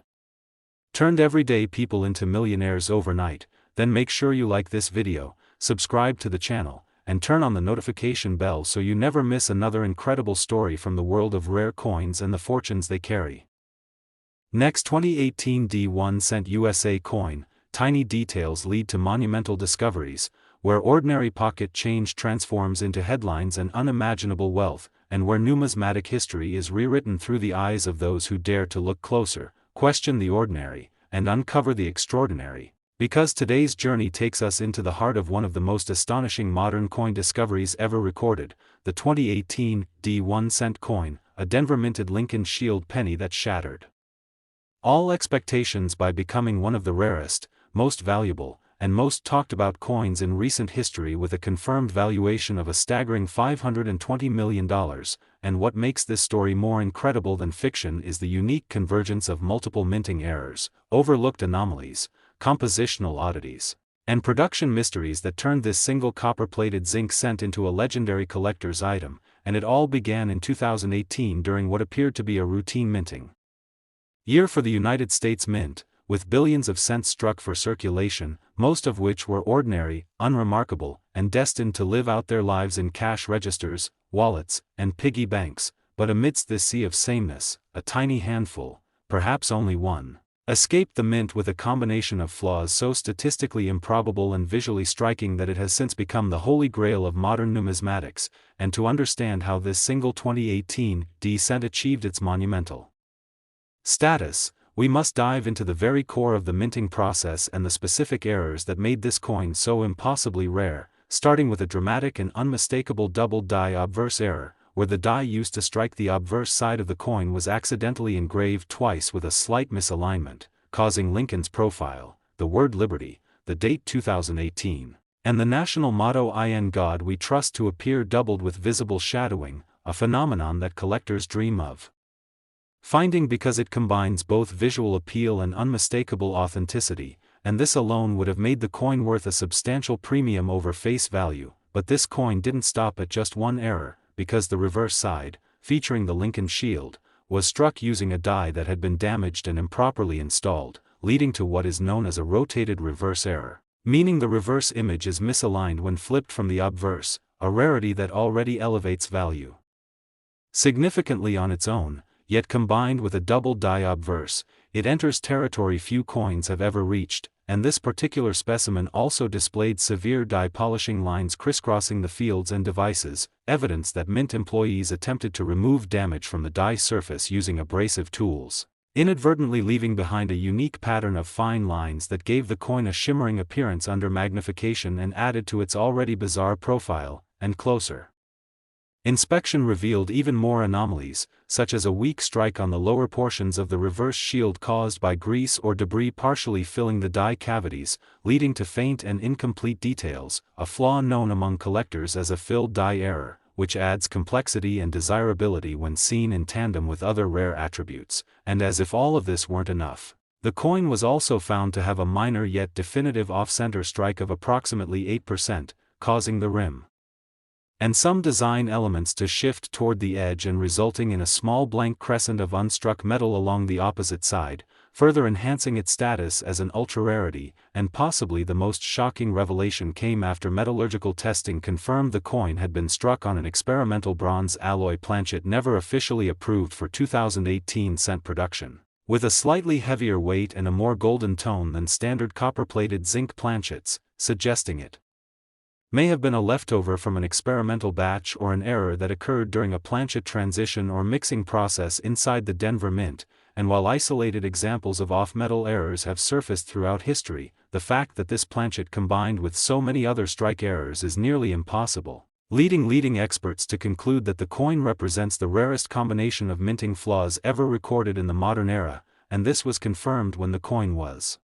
S1: turned everyday people into millionaires overnight, then make sure you like this video, subscribe to the channel, and turn on the notification bell so you never miss another incredible story from the world of rare coins and the fortunes they carry. Next, 2018 D 1-cent USA coin, tiny details lead to monumental discoveries, where ordinary pocket change transforms into headlines and unimaginable wealth, and where numismatic history is rewritten through the eyes of those who dare to look closer, question the ordinary, and uncover the extraordinary. Because today's journey takes us into the heart of one of the most astonishing modern coin discoveries ever recorded, the 2018 D 1-cent coin, a Denver minted Lincoln Shield penny that shattered all expectations by becoming one of the rarest, most valuable, and most talked about coins in recent history, with a confirmed valuation of a staggering $520 million. And what makes this story more incredible than fiction is the unique convergence of multiple minting errors, overlooked anomalies, compositional oddities, and production mysteries that turned this single copper-plated zinc cent into a legendary collector's item. And it all began in 2018 during what appeared to be a routine minting year for the United States Mint, with billions of cents struck for circulation, most of which were ordinary, unremarkable, and destined to live out their lives in cash registers, wallets, and piggy banks. But amidst this sea of sameness, a tiny handful, perhaps only one, escaped the mint with a combination of flaws so statistically improbable and visually striking that it has since become the holy grail of modern numismatics. And to understand how this single 2018 D cent achieved its monumental status, we must dive into the very core of the minting process and the specific errors that made this coin so impossibly rare, starting with a dramatic and unmistakable doubled die obverse error, where the die used to strike the obverse side of the coin was accidentally engraved twice with a slight misalignment, causing Lincoln's profile, the word liberty, the date 2018, and the national motto "In God We Trust" to appear doubled with visible shadowing, a phenomenon that collectors dream of finding because it combines both visual appeal and unmistakable authenticity, and this alone would have made the coin worth a substantial premium over face value. But this coin didn't stop at just one error, because the reverse side, featuring the Lincoln shield, was struck using a die that had been damaged and improperly installed, leading to what is known as a rotated reverse error, meaning the reverse image is misaligned when flipped from the obverse, a rarity that already elevates value significantly on its own, yet combined with a double die obverse, it enters territory few coins have ever reached, and this particular specimen also displayed severe die polishing lines crisscrossing the fields and devices, evidence that mint employees attempted to remove damage from the die surface using abrasive tools, inadvertently leaving behind a unique pattern of fine lines that gave the coin a shimmering appearance under magnification and added to its already bizarre profile, and closer inspection revealed even more anomalies, such as a weak strike on the lower portions of the reverse shield caused by grease or debris partially filling the die cavities, leading to faint and incomplete details, a flaw known among collectors as a filled die error, which adds complexity and desirability when seen in tandem with other rare attributes. And as if all of this weren't enough, the coin was also found to have a minor yet definitive off-center strike of approximately 8%, causing the rim and some design elements to shift toward the edge and resulting in a small blank crescent of unstruck metal along the opposite side, further enhancing its status as an ultra-rarity. And possibly the most shocking revelation came after metallurgical testing confirmed the coin had been struck on an experimental bronze alloy planchet never officially approved for 2018 cent production, with a slightly heavier weight and a more golden tone than standard copper-plated zinc planchets, suggesting it may have been a leftover from an experimental batch or an error that occurred during a planchet transition or mixing process inside the Denver Mint. And while isolated examples of off-metal errors have surfaced throughout history, the fact that this planchet combined with so many other strike errors is nearly impossible, leading experts to conclude that the coin represents the rarest combination of minting flaws ever recorded in the modern era, and this was confirmed when the coin was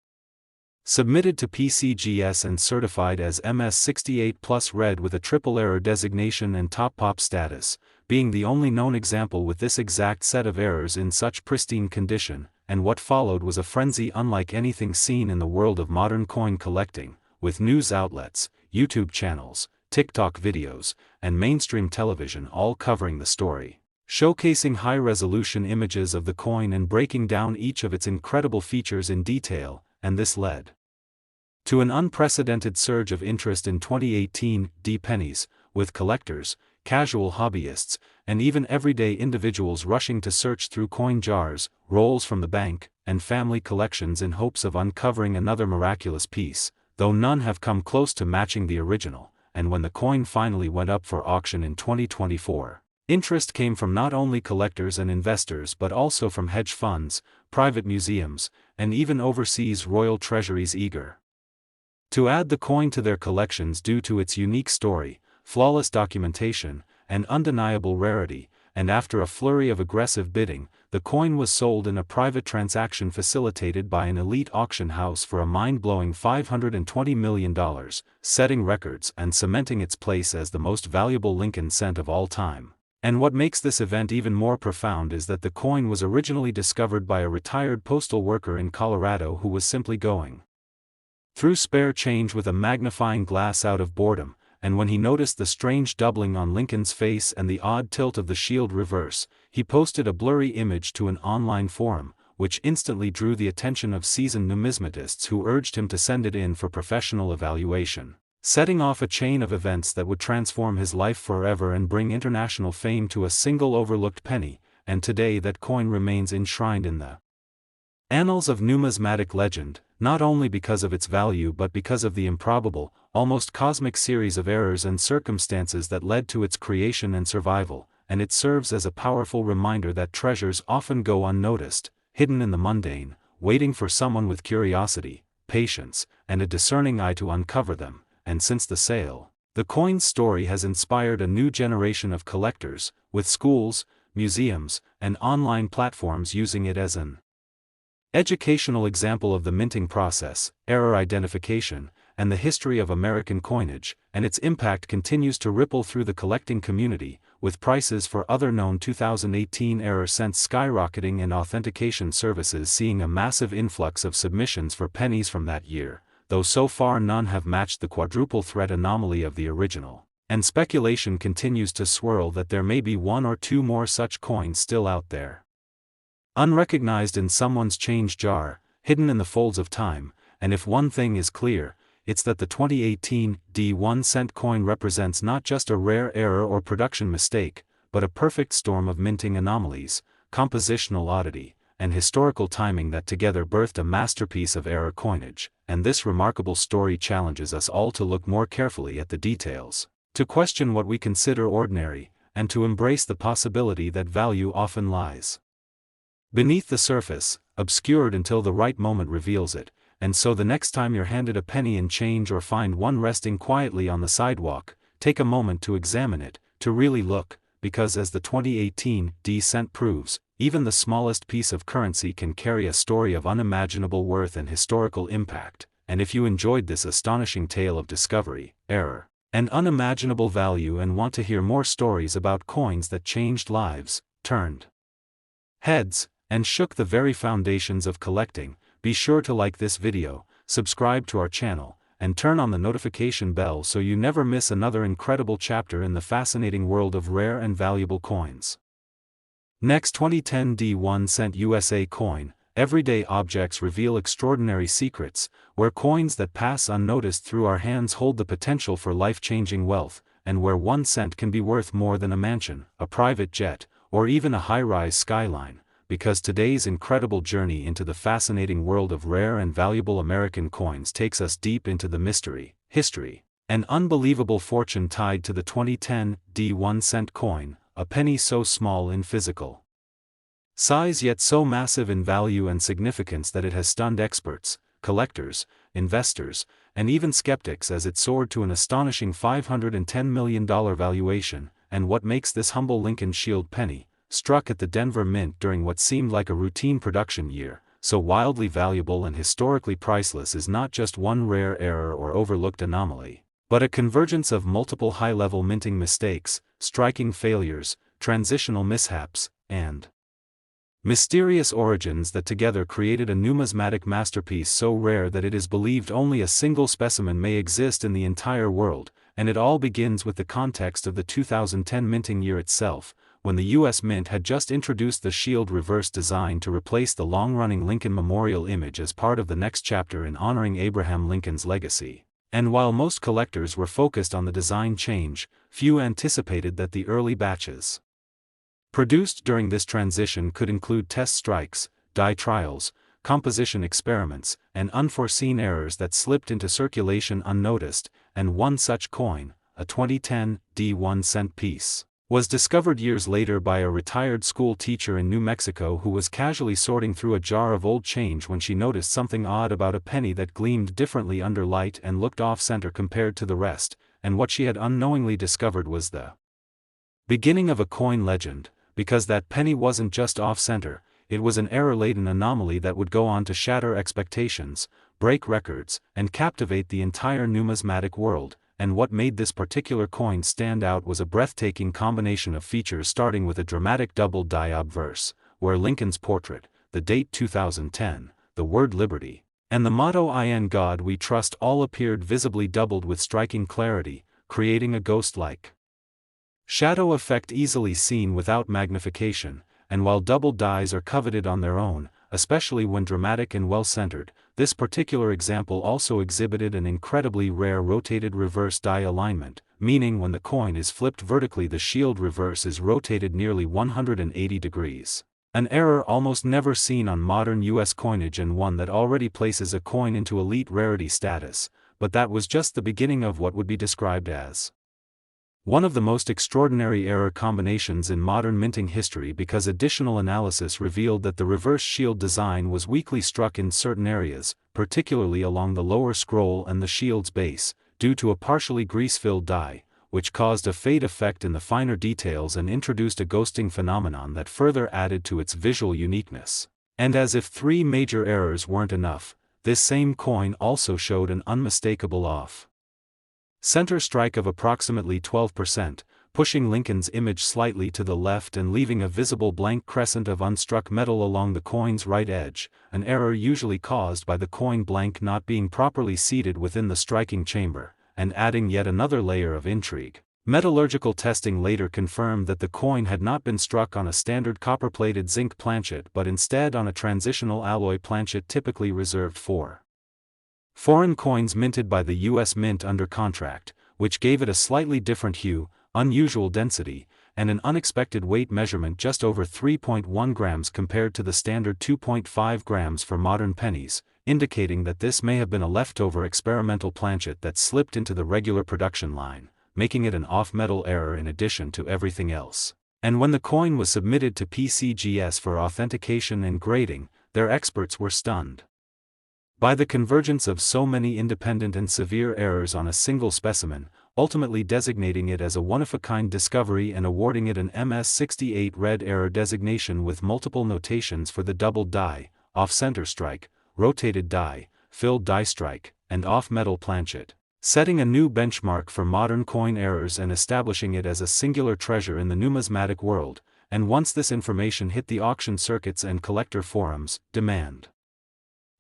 S1: submitted to PCGS and certified as MS68 Plus Red with a triple error designation and top pop status, being the only known example with this exact set of errors in such pristine condition. And what followed was a frenzy unlike anything seen in the world of modern coin collecting, with news outlets, YouTube channels, TikTok videos, and mainstream television all covering the story, showcasing high-resolution images of the coin and breaking down each of its incredible features in detail. And this led to an unprecedented surge of interest in 2018 Pennies, with collectors, casual hobbyists, and even everyday individuals rushing to search through coin jars, rolls from the bank, and family collections in hopes of uncovering another miraculous piece, though none have come close to matching the original. And when the coin finally went up for auction in 2024, interest came from not only collectors and investors but also from hedge funds, private museums, and even overseas royal treasuries eager to add the coin to their collections due to its unique story, flawless documentation, and undeniable rarity. And after a flurry of aggressive bidding, the coin was sold in a private transaction facilitated by an elite auction house for a mind-blowing $520 million, setting records and cementing its place as the most valuable Lincoln cent of all time. And what makes this event even more profound is that the coin was originally discovered by a retired postal worker in Colorado who was simply going through spare change with a magnifying glass out of boredom, and when he noticed the strange doubling on Lincoln's face and the odd tilt of the shield reverse, he posted a blurry image to an online forum, which instantly drew the attention of seasoned numismatists who urged him to send it in for professional evaluation, setting off a chain of events that would transform his life forever and bring international fame to a single overlooked penny. And today that coin remains enshrined in the annals of numismatic legend, not only because of its value but because of the improbable, almost cosmic series of errors and circumstances that led to its creation and survival. And it serves as a powerful reminder that treasures often go unnoticed, hidden in the mundane, waiting for someone with curiosity, patience, and a discerning eye to uncover them. And since the sale, the coin's story has inspired a new generation of collectors, with schools, museums, and online platforms using it as an educational example of the minting process, error identification, and the history of American coinage. And its impact continues to ripple through the collecting community, with prices for other known 2018 error cents skyrocketing and authentication services seeing a massive influx of submissions for pennies from that year, though so far none have matched the quadruple threat anomaly of the original. And speculation continues to swirl that there may be one or two more such coins still out there. Unrecognized in someone's change jar, hidden in the folds of time, and if one thing is clear, it's that the 2018 D1 cent coin represents not just a rare error or production mistake, but a perfect storm of minting anomalies, compositional oddity, and historical timing that together birthed a masterpiece of error coinage. And this remarkable story challenges us all to look more carefully at the details, to question what we consider ordinary, and to embrace the possibility that value often lies beneath the surface, obscured until the right moment reveals it. And so the next time you're handed a penny in change or find one resting quietly on the sidewalk, take a moment to examine it, to really look, because as the 2018 D-cent proves, even the smallest piece of currency can carry a story of unimaginable worth and historical impact. And if you enjoyed this astonishing tale of discovery, error, and unimaginable value and want to hear more stories about coins that changed lives, turned heads, and shook the very foundations of collecting, be sure to like this video, subscribe to our channel, and turn on the notification bell so you never miss another incredible chapter in the fascinating world of rare and valuable coins. Next, 2010 D1 cent USA coin. Everyday objects reveal extraordinary secrets, where coins that pass unnoticed through our hands hold the potential for life-changing wealth, and where 1 cent can be worth more than a mansion, a private jet, or even a high-rise skyline. Because today's incredible journey into the fascinating world of rare and valuable American coins takes us deep into the mystery, history, and unbelievable fortune tied to the 2010 D1 cent coin, a penny so small in physical size yet so massive in value and significance that it has stunned experts, collectors, investors, and even skeptics as it soared to an astonishing $510 million valuation. And what makes this humble Lincoln Shield penny, struck at the Denver Mint during what seemed like a routine production year, so wildly valuable and historically priceless, is not just one rare error or overlooked anomaly, but a convergence of multiple high-level minting mistakes, striking failures, transitional mishaps, and mysterious origins that together created a numismatic masterpiece so rare that it is believed only a single specimen may exist in the entire world. And it all begins with the context of the 2010 minting year itself, when the U.S. Mint had just introduced the Shield reverse design to replace the long-running Lincoln Memorial image as part of the next chapter in honoring Abraham Lincoln's legacy. And while most collectors were focused on the design change, few anticipated that the early batches produced during this transition could include test strikes, die trials, composition experiments, and unforeseen errors that slipped into circulation unnoticed. And one such coin, a 2010 D1 cent piece, was discovered years later by a retired school teacher in New Mexico who was casually sorting through a jar of old change when she noticed something odd about a penny that gleamed differently under light and looked off-center compared to the rest. And what she had unknowingly discovered was the beginning of a coin legend, because that penny wasn't just off-center, it was an error-laden anomaly that would go on to shatter expectations, break records, and captivate the entire numismatic world. And what made this particular coin stand out was a breathtaking combination of features, starting with a dramatic double-die obverse, where Lincoln's portrait, the date 2010, the word liberty, and the motto "In God We Trust" all appeared visibly doubled with striking clarity, creating a ghost-like shadow effect easily seen without magnification. And while double dies are coveted on their own, especially when dramatic and well-centered, this particular example also exhibited an incredibly rare rotated reverse die alignment, meaning when the coin is flipped vertically the shield reverse is rotated nearly 180 degrees. An error almost never seen on modern US coinage, and one that already places a coin into elite rarity status. But that was just the beginning of what would be described as one of the most extraordinary error combinations in modern minting history, because additional analysis revealed that the reverse shield design was weakly struck in certain areas, particularly along the lower scroll and the shield's base, due to a partially grease-filled die, which caused a fade effect in the finer details and introduced a ghosting phenomenon that further added to its visual uniqueness. And as if three major errors weren't enough, this same coin also showed an unmistakable off-center strike of approximately 12%, pushing Lincoln's image slightly to the left and leaving a visible blank crescent of unstruck metal along the coin's right edge, an error usually caused by the coin blank not being properly seated within the striking chamber, and adding yet another layer of intrigue. Metallurgical testing later confirmed that the coin had not been struck on a standard copper-plated zinc planchet but instead on a transitional alloy planchet typically reserved for foreign coins minted by the U.S. Mint under contract, which gave it a slightly different hue, unusual density, and an unexpected weight measurement just over 3.1 grams compared to the standard 2.5 grams for modern pennies, indicating that this may have been a leftover experimental planchet that slipped into the regular production line, making it an off-metal error in addition to everything else. And when the coin was submitted to PCGS for authentication and grading, their experts were stunned by the convergence of so many independent and severe errors on a single specimen, ultimately designating it as a one-of-a-kind discovery and awarding it an MS68 red error designation with multiple notations for the doubled die, off-center strike, rotated die, filled die strike, and off-metal planchet, setting a new benchmark for modern coin errors and establishing it as a singular treasure in the numismatic world. And once this information hit the auction circuits and collector forums, demand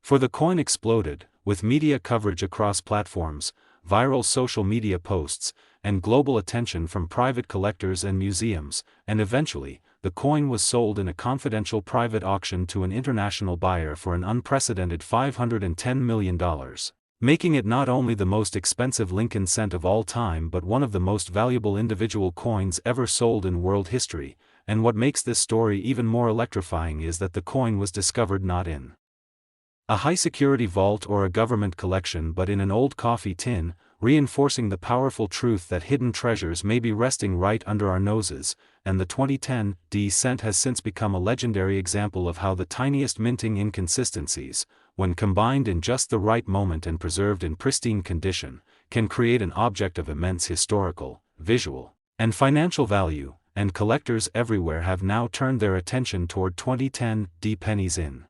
S1: for the coin exploded, with media coverage across platforms, viral social media posts, and global attention from private collectors and museums, and eventually, the coin was sold in a confidential private auction to an international buyer for an unprecedented $510 million, making it not only the most expensive Lincoln cent of all time but one of the most valuable individual coins ever sold in world history. And what makes this story even more electrifying is that the coin was discovered not in a high-security vault or a government collection but in an old coffee tin, reinforcing the powerful truth that hidden treasures may be resting right under our noses. And the 2010 D cent has since become a legendary example of how the tiniest minting inconsistencies, when combined in just the right moment and preserved in pristine condition, can create an object of immense historical, visual, and financial value. And collectors everywhere have now turned their attention toward 2010 D pennies in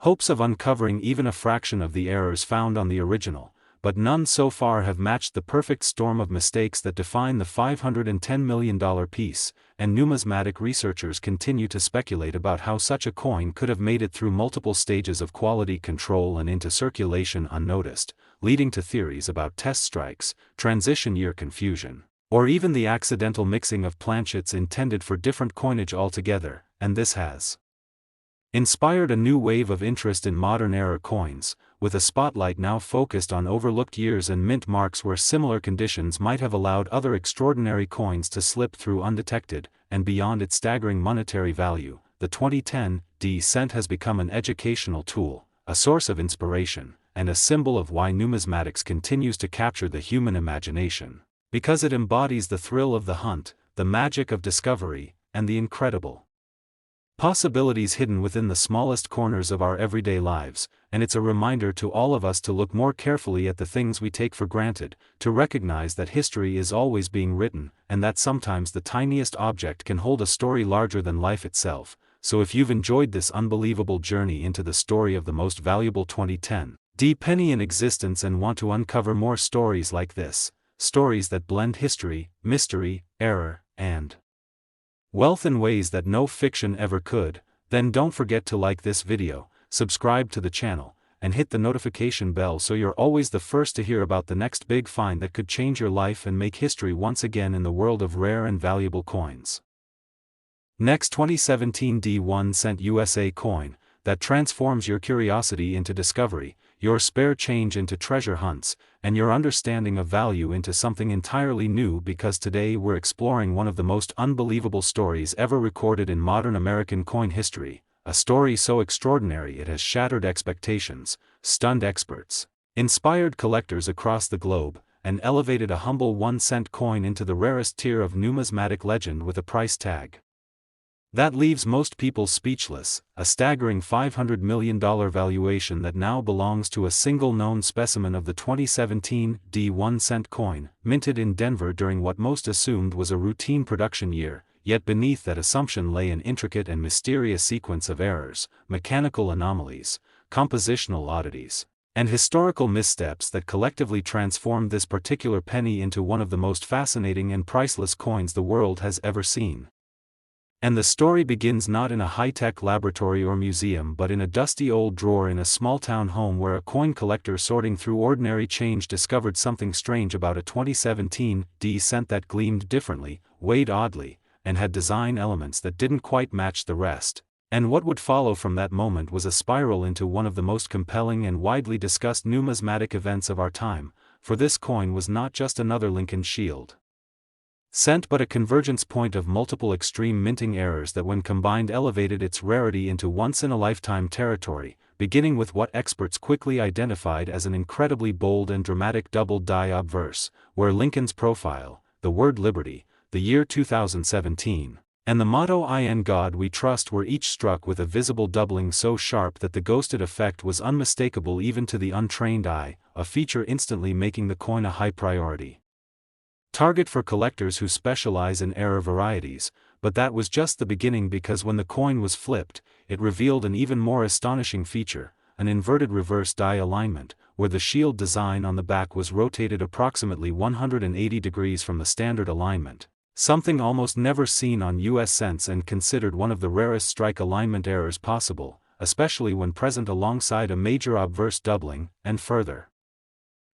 S1: hopes of uncovering even a fraction of the errors found on the original, but none so far have matched the perfect storm of mistakes that define the $510 million piece, and numismatic researchers continue to speculate about how such a coin could have made it through multiple stages of quality control and into circulation unnoticed, leading to theories about test strikes, transition year confusion, or even the accidental mixing of planchets intended for different coinage altogether. And this has inspired a new wave of interest in modern era coins, with a spotlight now focused on overlooked years and mint marks where similar conditions might have allowed other extraordinary coins to slip through undetected. And beyond its staggering monetary value, the 2010 D cent has become an educational tool, a source of inspiration, and a symbol of why numismatics continues to capture the human imagination, because it embodies the thrill of the hunt, the magic of discovery, and the incredible possibilities hidden within the smallest corners of our everyday lives. And it's a reminder to all of us to look more carefully at the things we take for granted, to recognize that history is always being written, and that sometimes the tiniest object can hold a story larger than life itself. So if you've enjoyed this unbelievable journey into the story of the most valuable 2010 D penny in existence and want to uncover more stories like this, stories that blend history, mystery, error, and wealth in ways that no fiction ever could, then don't forget to like this video, subscribe to the channel, and hit the notification bell so you're always the first to hear about the next big find that could change your life and make history once again in the world of rare and valuable coins. Next, 2017 D1 cent USA coin that transforms your curiosity into discovery, your spare change into treasure hunts, and your understanding of value into something entirely new, because today we're exploring one of the most unbelievable stories ever recorded in modern American coin history, a story so extraordinary it has shattered expectations, stunned experts, inspired collectors across the globe, and elevated a humble 1-cent coin into the rarest tier of numismatic legend with a price tag that leaves most people speechless, a staggering $500 million valuation that now belongs to a single known specimen of the 2017 D1 cent coin, minted in Denver during what most assumed was a routine production year. Yet beneath that assumption lay an intricate and mysterious sequence of errors, mechanical anomalies, compositional oddities, and historical missteps that collectively transformed this particular penny into one of the most fascinating and priceless coins the world has ever seen. And the story begins not in a high-tech laboratory or museum but in a dusty old drawer in a small-town home where a coin collector sorting through ordinary change discovered something strange about a 2017 D cent that gleamed differently, weighed oddly, and had design elements that didn't quite match the rest. And what would follow from that moment was a spiral into one of the most compelling and widely discussed numismatic events of our time, for this coin was not just another Lincoln shield cent but a convergence point of multiple extreme minting errors that when combined elevated its rarity into once-in-a-lifetime territory, beginning with what experts quickly identified as an incredibly bold and dramatic double-die obverse, where Lincoln's profile, the word liberty, the year 2017, and the motto "In God We Trust" were each struck with a visible doubling so sharp that the ghosted effect was unmistakable even to the untrained eye, a feature instantly making the coin a high priority target for collectors who specialize in error varieties. But that was just the beginning, because when the coin was flipped, it revealed an even more astonishing feature, an inverted reverse die alignment, where the shield design on the back was rotated approximately 180 degrees from the standard alignment, something almost never seen on US cents and considered one of the rarest strike alignment errors possible, especially when present alongside a major obverse doubling. And further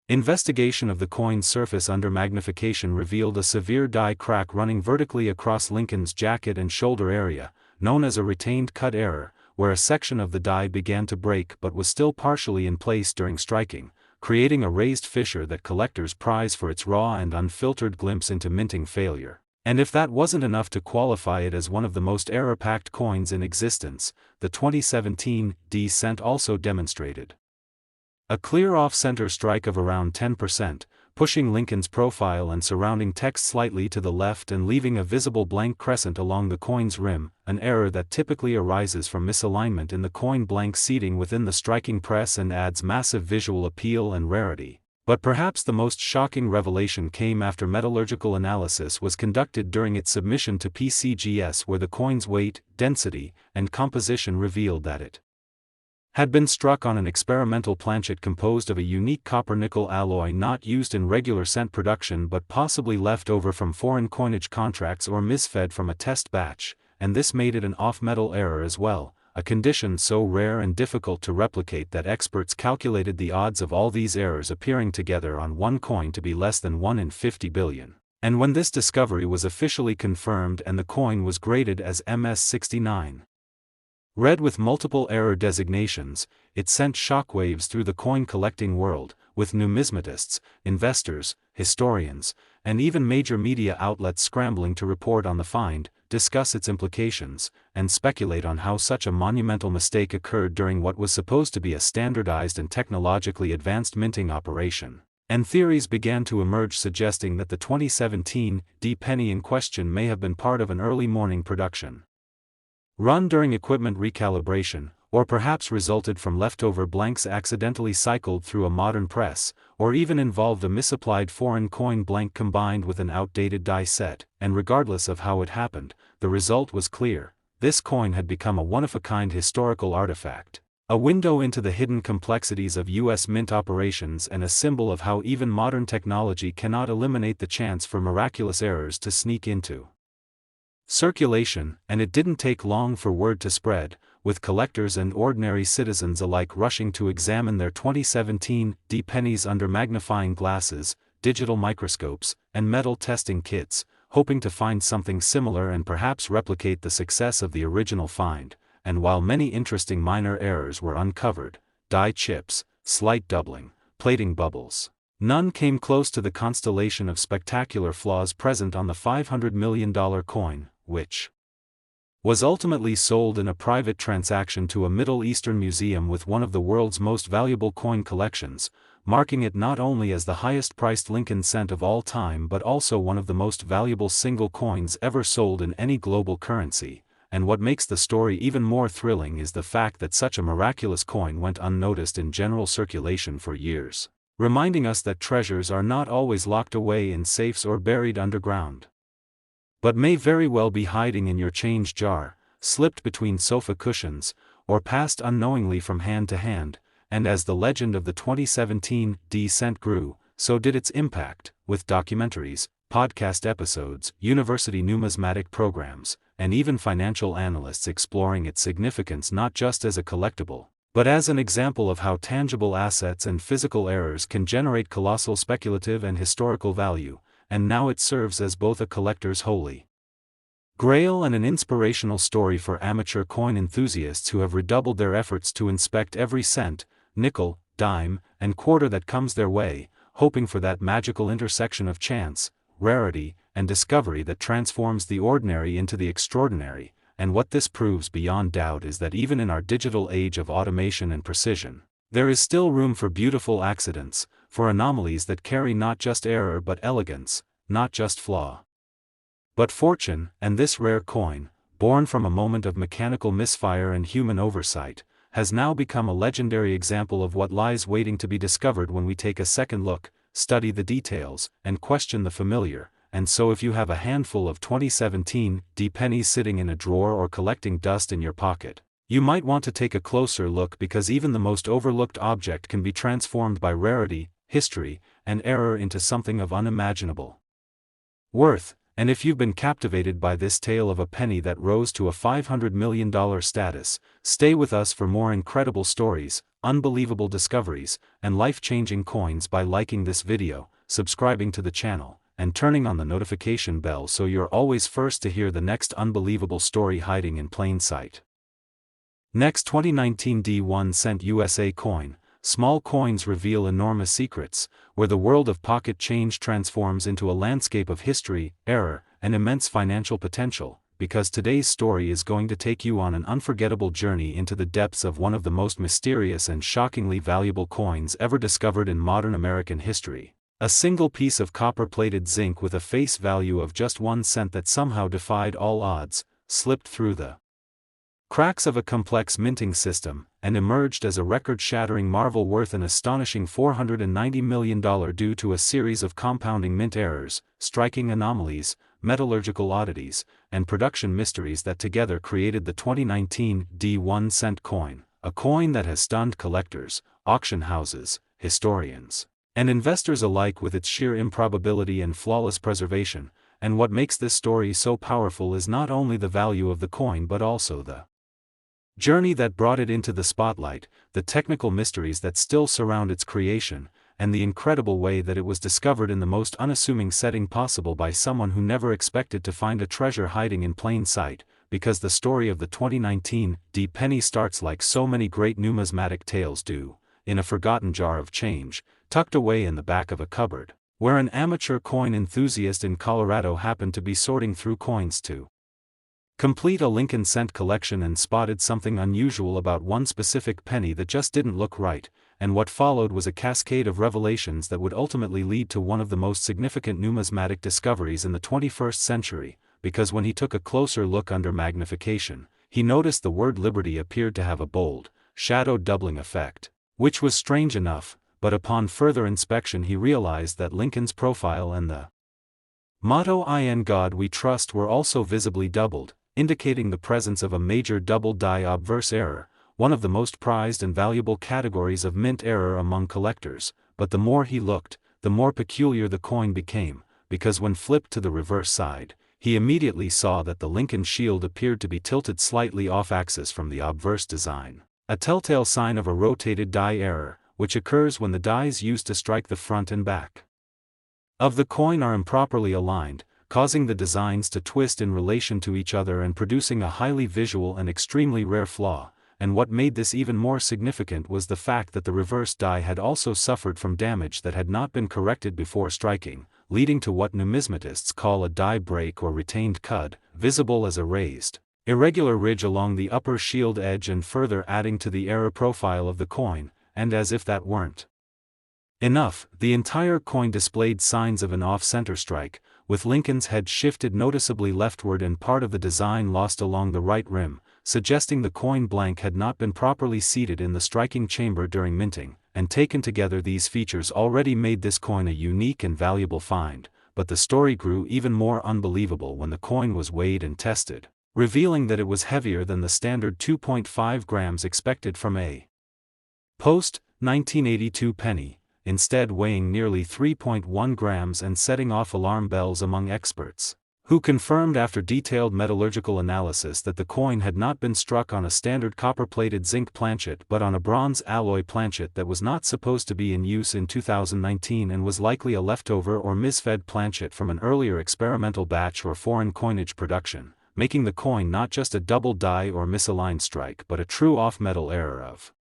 S1: investigation of the coin's surface under magnification revealed a severe die crack running vertically across Lincoln's jacket and shoulder area, known as a retained cut error, where a section of the die began to break but was still partially in place during striking, creating a raised fissure that collectors prize for its raw and unfiltered glimpse into minting failure. And if that wasn't enough to qualify it as one of the most error-packed coins in existence, the 2017 D cent also demonstrated a clear off-center strike of around 10%, pushing Lincoln's profile and surrounding text slightly to the left and leaving a visible blank crescent along the coin's rim, an error that typically arises from misalignment in the coin blank seating within the striking press and adds massive visual appeal and rarity. But perhaps the most shocking revelation came after metallurgical analysis was conducted during its submission to PCGS, where the coin's weight, density, and composition revealed that it had been struck on an experimental planchet composed of a unique copper-nickel alloy not used in regular cent production but possibly left over from foreign coinage contracts or misfed from a test batch, and this made it an off-metal error as well, a condition so rare and difficult to replicate that experts calculated the odds of all these errors appearing together on one coin to be less than 1 in 50 billion. And when this discovery was officially confirmed and the coin was graded as MS69, red with multiple error designations, it sent shockwaves through the coin collecting world, with numismatists, investors, historians, and even major media outlets scrambling to report on the find, discuss its implications, and speculate on how such a monumental mistake occurred during what was supposed to be a standardized and technologically advanced minting operation. And theories began to emerge suggesting that the 2017 D penny in question may have been part of an early morning production run during equipment recalibration, or perhaps resulted from leftover blanks accidentally cycled through a modern press, or even involved a misapplied foreign coin blank combined with an outdated die set. And regardless of how it happened, the result was clear: this coin had become a one-of-a-kind historical artifact, a window into the hidden complexities of US mint operations and a symbol of how even modern technology cannot eliminate the chance for miraculous errors to sneak into circulation. And it didn't take long for word to spread, with collectors and ordinary citizens alike rushing to examine their 2017 D pennies under magnifying glasses, digital microscopes, and metal testing kits, hoping to find something similar and perhaps replicate the success of the original find. And while many interesting minor errors were uncovered, die chips, slight doubling, plating bubbles, none came close to the constellation of spectacular flaws present on the $500 million coin, which was ultimately sold in a private transaction to a Middle Eastern museum with one of the world's most valuable coin collections, marking it not only as the highest-priced Lincoln cent of all time but also one of the most valuable single coins ever sold in any global currency. And what makes the story even more thrilling is the fact that such a miraculous coin went unnoticed in general circulation for years, reminding us that treasures are not always locked away in safes or buried underground, but may very well be hiding in your change jar, slipped between sofa cushions, or passed unknowingly from hand to hand. And as the legend of the 2017 D cent grew, so did its impact, with documentaries, podcast episodes, university numismatic programs, and even financial analysts exploring its significance not just as a collectible, but as an example of how tangible assets and physical errors can generate colossal speculative and historical value, and now it serves as both a collector's holy grail and an inspirational story for amateur coin enthusiasts who have redoubled their efforts to inspect every cent, nickel, dime, and quarter that comes their way, hoping for that magical intersection of chance, rarity, and discovery that transforms the ordinary into the extraordinary. And what this proves beyond doubt is that even in our digital age of automation and precision, there is still room for beautiful accidents, for anomalies that carry not just error but elegance, not just flaw but fortune. And this rare coin, born from a moment of mechanical misfire and human oversight, has now become a legendary example of what lies waiting to be discovered when we take a second look, study the details, and question the familiar. And so if you have a handful of 2017 pennies sitting in a drawer or collecting dust in your pocket, you might want to take a closer look, because even the most overlooked object can be transformed by rarity, history, and error into something of unimaginable worth. And if you've been captivated by this tale of a penny that rose to a $500 million status, stay with us for more incredible stories, unbelievable discoveries, and life-changing coins by liking this video, subscribing to the channel, and turning on the notification bell so you're always first to hear the next unbelievable story hiding in plain sight. Next, 2019 1 cent USA coin. Small coins reveal enormous secrets, where the world of pocket change transforms into a landscape of history, error, and immense financial potential, because today's story is going to take you on an unforgettable journey into the depths of one of the most mysterious and shockingly valuable coins ever discovered in modern American history. A single piece of copper-plated zinc with a face value of just 1 cent that somehow defied all odds, slipped through the cracks of a complex minting system, and emerged as a record-shattering marvel worth an astonishing $490 million due to a series of compounding mint errors, striking anomalies, metallurgical oddities, and production mysteries that together created the 2019 1 cent coin, a coin that has stunned collectors, auction houses, historians, and investors alike with its sheer improbability and flawless preservation. And what makes this story so powerful is not only the value of the coin but also the journey that brought it into the spotlight, the technical mysteries that still surround its creation, and the incredible way that it was discovered in the most unassuming setting possible by someone who never expected to find a treasure hiding in plain sight. Because the story of the 2019 penny starts like so many great numismatic tales do, in a forgotten jar of change, tucked away in the back of a cupboard, where an amateur coin enthusiast in Colorado happened to be sorting through coins to complete a Lincoln cent collection and spotted something unusual about one specific penny that just didn't look right. And what followed was a cascade of revelations that would ultimately lead to one of the most significant numismatic discoveries in the 21st century, because when he took a closer look under magnification, he noticed the word liberty appeared to have a bold, shadowed doubling effect, which was strange enough, but upon further inspection he realized that Lincoln's profile and the motto "In God We Trust" were also visibly doubled, indicating the presence of a major double die obverse error, one of the most prized and valuable categories of mint error among collectors. But the more he looked, the more peculiar the coin became, because when flipped to the reverse side, he immediately saw that the Lincoln shield appeared to be tilted slightly off-axis from the obverse design, a telltale sign of a rotated die error, which occurs when the dies used to strike the front and back of the coin are improperly aligned, causing the designs to twist in relation to each other and producing a highly visual and extremely rare flaw. And what made this even more significant was the fact that the reverse die had also suffered from damage that had not been corrected before striking, leading to what numismatists call a die break or retained cud, visible as a raised, irregular ridge along the upper shield edge and further adding to the error profile of the coin. And as if that weren't enough, the entire coin displayed signs of an off-center strike, with Lincoln's head shifted noticeably leftward and part of the design lost along the right rim, suggesting the coin blank had not been properly seated in the striking chamber during minting. And taken together, these features already made this coin a unique and valuable find. But the story grew even more unbelievable when the coin was weighed and tested, revealing that it was heavier than the standard 2.5 grams expected from a post-1982 penny, instead weighing nearly 3.1 grams and setting off alarm bells among experts, who confirmed after detailed metallurgical analysis that the coin had not been struck on a standard copper-plated zinc planchet but on a bronze alloy planchet that was not supposed to be in use in 2019 and was likely a leftover or misfed planchet from an earlier experimental batch or foreign coinage production, making the coin not just a double die or misaligned strike but a true off-metal error of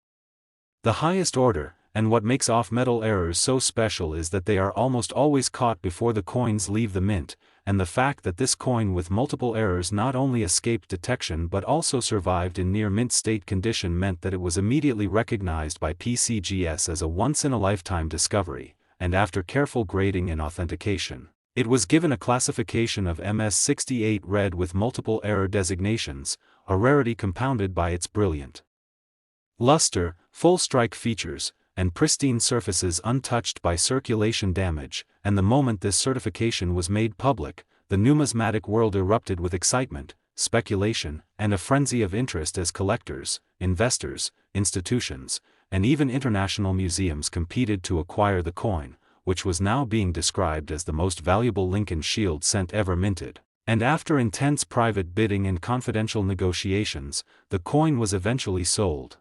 S1: the highest order. And what makes off-metal errors so special is that they are almost always caught before the coins leave the mint, and the fact that this coin with multiple errors not only escaped detection but also survived in near-mint state condition meant that it was immediately recognized by PCGS as a once-in-a-lifetime discovery, and after careful grading and authentication, it was given a classification of MS68 red with multiple error designations, a rarity compounded by its brilliant luster, full strike features, and pristine surfaces untouched by circulation damage, and the moment this certification was made public, the numismatic world erupted with excitement, speculation, and a frenzy of interest as collectors, investors, institutions, and even international museums competed to acquire the coin, which was now being described as the most valuable Lincoln Shield cent ever minted. And after intense private bidding and confidential negotiations, the coin was eventually sold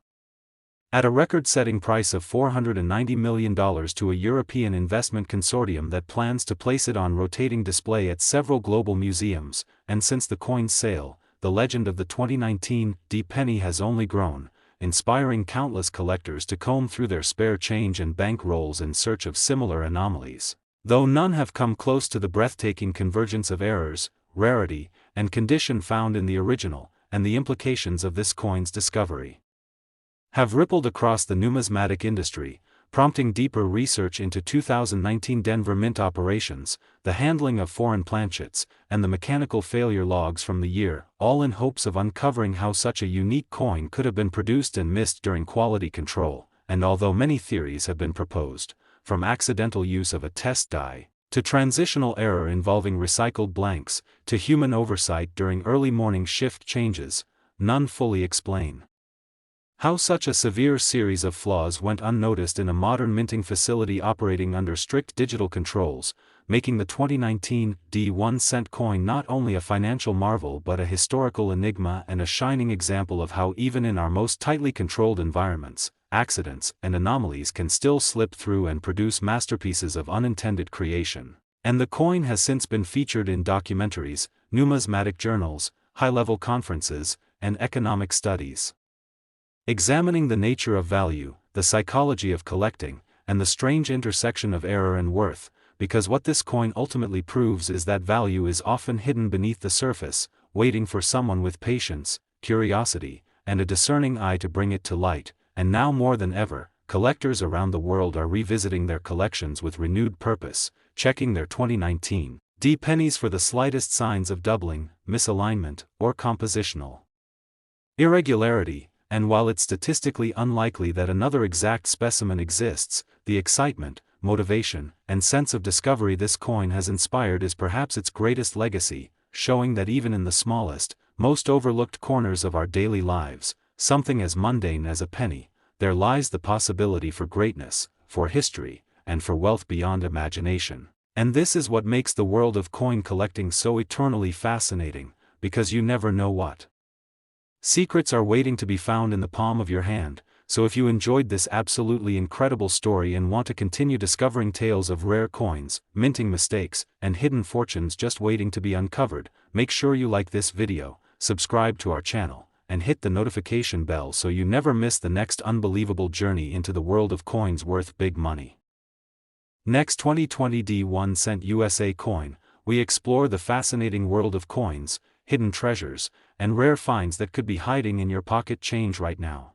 S1: at a record-setting price of $490 million to a European investment consortium that plans to place it on rotating display at several global museums, and since the coin's sale, the legend of the 2019 penny has only grown, inspiring countless collectors to comb through their spare change and bank rolls in search of similar anomalies, though none have come close to the breathtaking convergence of errors, rarity, and condition found in the original, and the implications of this coin's discovery have rippled across the numismatic industry, prompting deeper research into 2019 Denver Mint operations, the handling of foreign planchets, and the mechanical failure logs from the year, all in hopes of uncovering how such a unique coin could have been produced and missed during quality control. And although many theories have been proposed, from accidental use of a test die, to transitional error involving recycled blanks, to human oversight during early morning shift changes, none fully explain how such a severe series of flaws went unnoticed in a modern minting facility operating under strict digital controls, making the 2019 1-cent coin not only a financial marvel but a historical enigma and a shining example of how even in our most tightly controlled environments, accidents and anomalies can still slip through and produce masterpieces of unintended creation. And the coin has since been featured in documentaries, numismatic journals, high-level conferences, and economic studies, examining the nature of value, the psychology of collecting, and the strange intersection of error and worth, because what this coin ultimately proves is that value is often hidden beneath the surface, waiting for someone with patience, curiosity, and a discerning eye to bring it to light. And now more than ever, collectors around the world are revisiting their collections with renewed purpose, checking their 2019 pennies for the slightest signs of doubling, misalignment, or compositional irregularity. And while it's statistically unlikely that another exact specimen exists, the excitement, motivation, and sense of discovery this coin has inspired is perhaps its greatest legacy, showing that even in the smallest, most overlooked corners of our daily lives, something as mundane as a penny, there lies the possibility for greatness, for history, and for wealth beyond imagination. And this is what makes the world of coin collecting so eternally fascinating, because you never know what secrets are waiting to be found in the palm of your hand. So if you enjoyed this absolutely incredible story and want to continue discovering tales of rare coins, minting mistakes, and hidden fortunes just waiting to be uncovered, make sure you like this video, subscribe to our channel, and hit the notification bell so you never miss the next unbelievable journey into the world of coins worth big money. Next 2020 1-cent USA coin, we explore the fascinating world of coins, hidden treasures, and rare finds that could be hiding in your pocket change right now.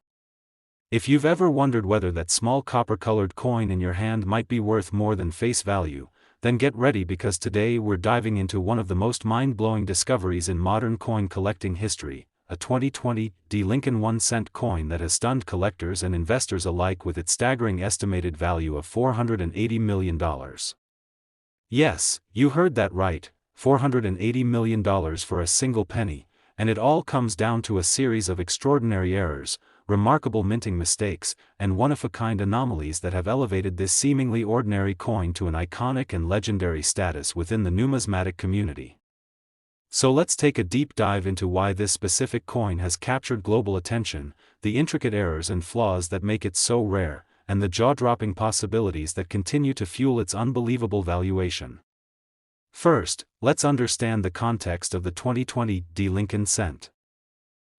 S1: If you've ever wondered whether that small copper-colored coin in your hand might be worth more than face value, then get ready because today we're diving into one of the most mind-blowing discoveries in modern coin collecting history, a 2020 Lincoln 1-cent coin that has stunned collectors and investors alike with its staggering estimated value of $480 million. Yes, you heard that right, $480 million for a single penny, and it all comes down to a series of extraordinary errors, remarkable minting mistakes, and one-of-a-kind anomalies that have elevated this seemingly ordinary coin to an iconic and legendary status within the numismatic community. So let's take a deep dive into why this specific coin has captured global attention, the intricate errors and flaws that make it so rare, and the jaw-dropping possibilities that continue to fuel its unbelievable valuation. First, let's understand the context of the 2020 D Lincoln cent.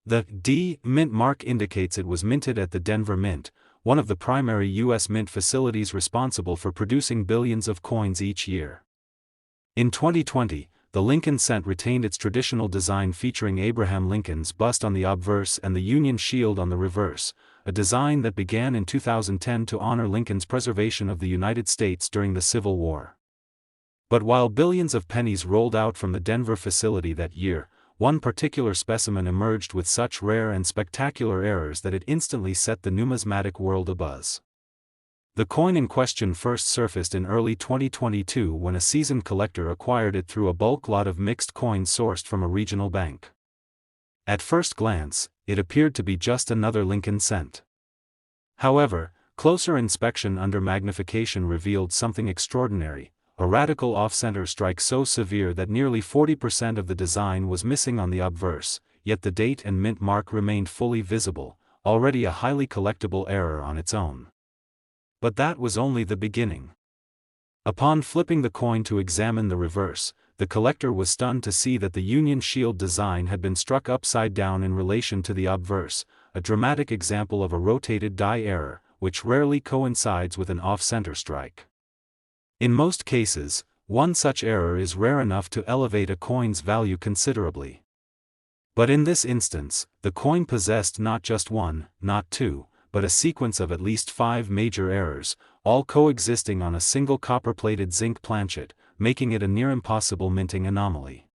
S1: The D mint mark indicates it was minted at the Denver Mint, one of the primary U.S. mint facilities responsible for producing billions of coins each year. In 2020, the Lincoln cent retained its traditional design featuring Abraham Lincoln's bust on the obverse and the Union shield on the reverse, a design that began in 2010 to honor Lincoln's preservation of the United States during the Civil War. But while billions of pennies rolled out from the Denver facility that year, one particular specimen emerged with such rare and spectacular errors that it instantly set the numismatic world abuzz. The coin in question first surfaced in early 2022 when a seasoned collector acquired it through a bulk lot of mixed coins sourced from a regional bank. At first glance, it appeared to be just another Lincoln cent. However, closer inspection under magnification revealed something extraordinary: a radical off-center strike so severe that nearly 40% of the design was missing on the obverse, yet the date and mint mark remained fully visible, already a highly collectible error on its own. But that was only the beginning. Upon flipping the coin to examine the reverse, the collector was stunned to see that the Union shield design had been struck upside down in relation to the obverse, a dramatic example of a rotated die error, which rarely coincides with an off-center strike. In most cases, one such error is rare enough to elevate a coin's value considerably. But in this instance, the coin possessed not just one, not two, but a sequence of at least 5 major errors, all coexisting on a single copper-plated zinc planchet, making it a near-impossible minting anomaly.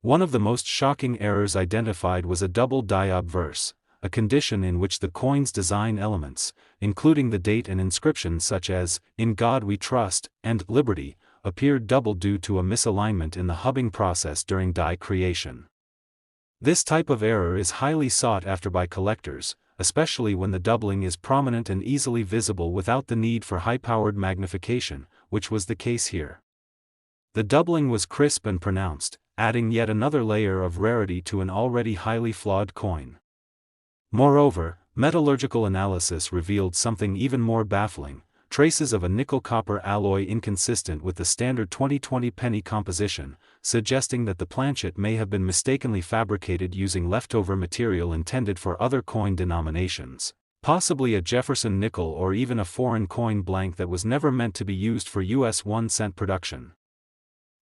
S1: One of the most shocking errors identified was a double die obverse, a condition in which the coin's design elements, including the date and inscriptions such as, "In God We Trust," and "Liberty," appeared double due to a misalignment in the hubbing process during die creation. This type of error is highly sought after by collectors, especially when the doubling is prominent and easily visible without the need for high-powered magnification, which was the case here. The doubling was crisp and pronounced, adding yet another layer of rarity to an already highly flawed coin. Moreover, metallurgical analysis revealed something even more baffling: traces of a nickel-copper alloy inconsistent with the standard 2020 penny composition, suggesting that the planchet may have been mistakenly fabricated using leftover material intended for other coin denominations, possibly a Jefferson nickel or even a foreign coin blank that was never meant to be used for US 1-cent production.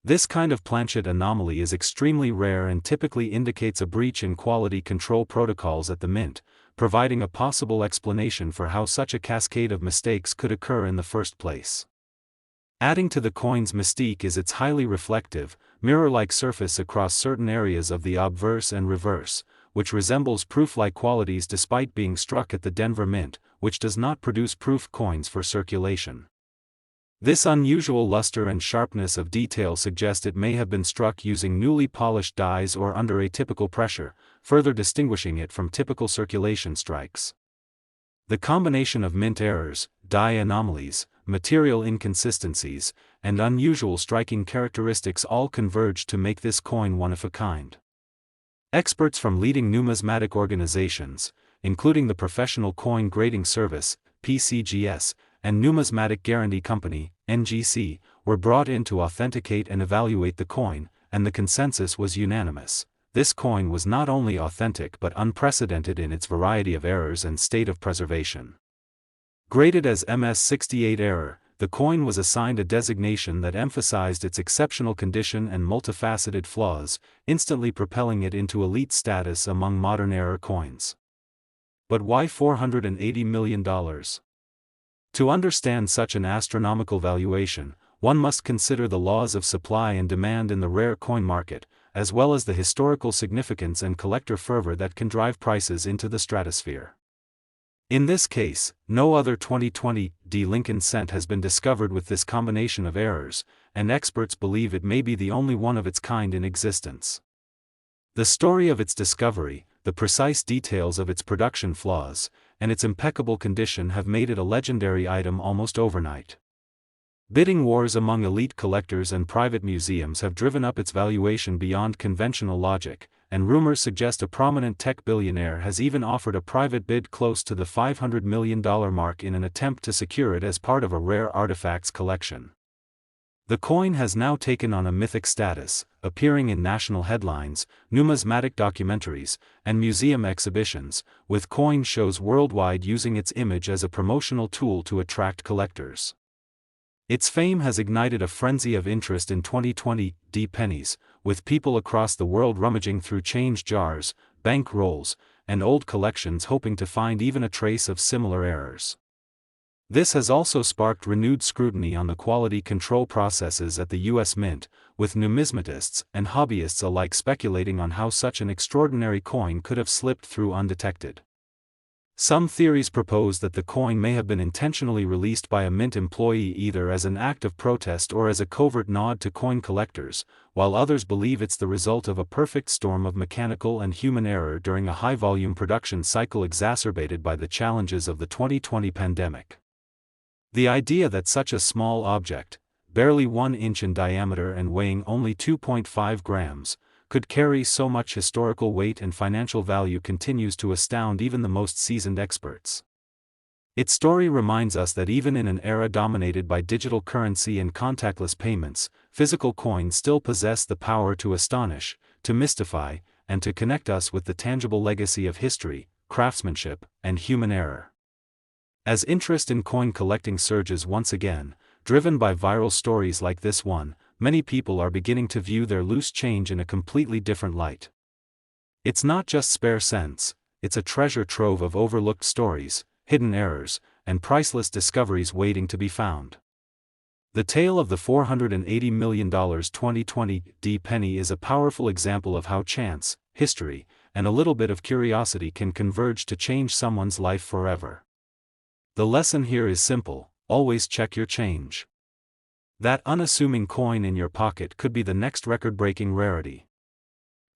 S1: This kind of planchet anomaly is extremely rare and typically indicates a breach in quality control protocols at the mint, providing a possible explanation for how such a cascade of mistakes could occur in the first place. Adding to the coin's mystique is its highly reflective, mirror-like surface across certain areas of the obverse and reverse, which resembles proof-like qualities despite being struck at the Denver Mint, which does not produce proof coins for circulation. This unusual luster and sharpness of detail suggest it may have been struck using newly polished dies or under atypical pressure, further distinguishing it from typical circulation strikes. The combination of mint errors, die anomalies, material inconsistencies, and unusual striking characteristics all converge to make this coin one of a kind. Experts from leading numismatic organizations, including the Professional Coin Grading Service, PCGS, and Numismatic Guarantee Company, NGC, were brought in to authenticate and evaluate the coin, and the consensus was unanimous: this coin was not only authentic but unprecedented in its variety of errors and state of preservation. Graded as MS68 error, the coin was assigned a designation that emphasized its exceptional condition and multifaceted flaws, instantly propelling it into elite status among modern error coins. But why $480 million? To understand such an astronomical valuation, one must consider the laws of supply and demand in the rare coin market, as well as the historical significance and collector fervor that can drive prices into the stratosphere. In this case, no other 2020 D Lincoln cent has been discovered with this combination of errors, and experts believe it may be the only one of its kind in existence. The story of its discovery, the precise details of its production flaws, and its impeccable condition have made it a legendary item almost overnight. Bidding wars among elite collectors and private museums have driven up its valuation beyond conventional logic, and rumors suggest a prominent tech billionaire has even offered a private bid close to the $500 million mark in an attempt to secure it as part of a rare artifacts collection. The coin has now taken on a mythic status, appearing in national headlines, numismatic documentaries, and museum exhibitions, with coin shows worldwide using its image as a promotional tool to attract collectors. Its fame has ignited a frenzy of interest in 2020 pennies, with people across the world rummaging through change jars, bank rolls, and old collections hoping to find even a trace of similar errors. This has also sparked renewed scrutiny on the quality control processes at the U.S. Mint, with numismatists and hobbyists alike speculating on how such an extraordinary coin could have slipped through undetected. Some theories propose that the coin may have been intentionally released by a mint employee either as an act of protest or as a covert nod to coin collectors, while others believe it's the result of a perfect storm of mechanical and human error during a high-volume production cycle exacerbated by the challenges of the 2020 pandemic. The idea that such a small object, barely 1 inch in diameter and weighing only 2.5 grams, could carry so much historical weight and financial value continues to astound even the most seasoned experts. Its story reminds us that even in an era dominated by digital currency and contactless payments, physical coins still possess the power to astonish, to mystify, and to connect us with the tangible legacy of history, craftsmanship, and human error. As interest in coin collecting surges once again, driven by viral stories like this one, many people are beginning to view their loose change in a completely different light. It's not just spare cents, it's a treasure trove of overlooked stories, hidden errors, and priceless discoveries waiting to be found. The tale of the $480 million 2020 penny is a powerful example of how chance, history, and a little bit of curiosity can converge to change someone's life forever. The lesson here is simple: always check your change. That unassuming coin in your pocket could be the next record-breaking rarity.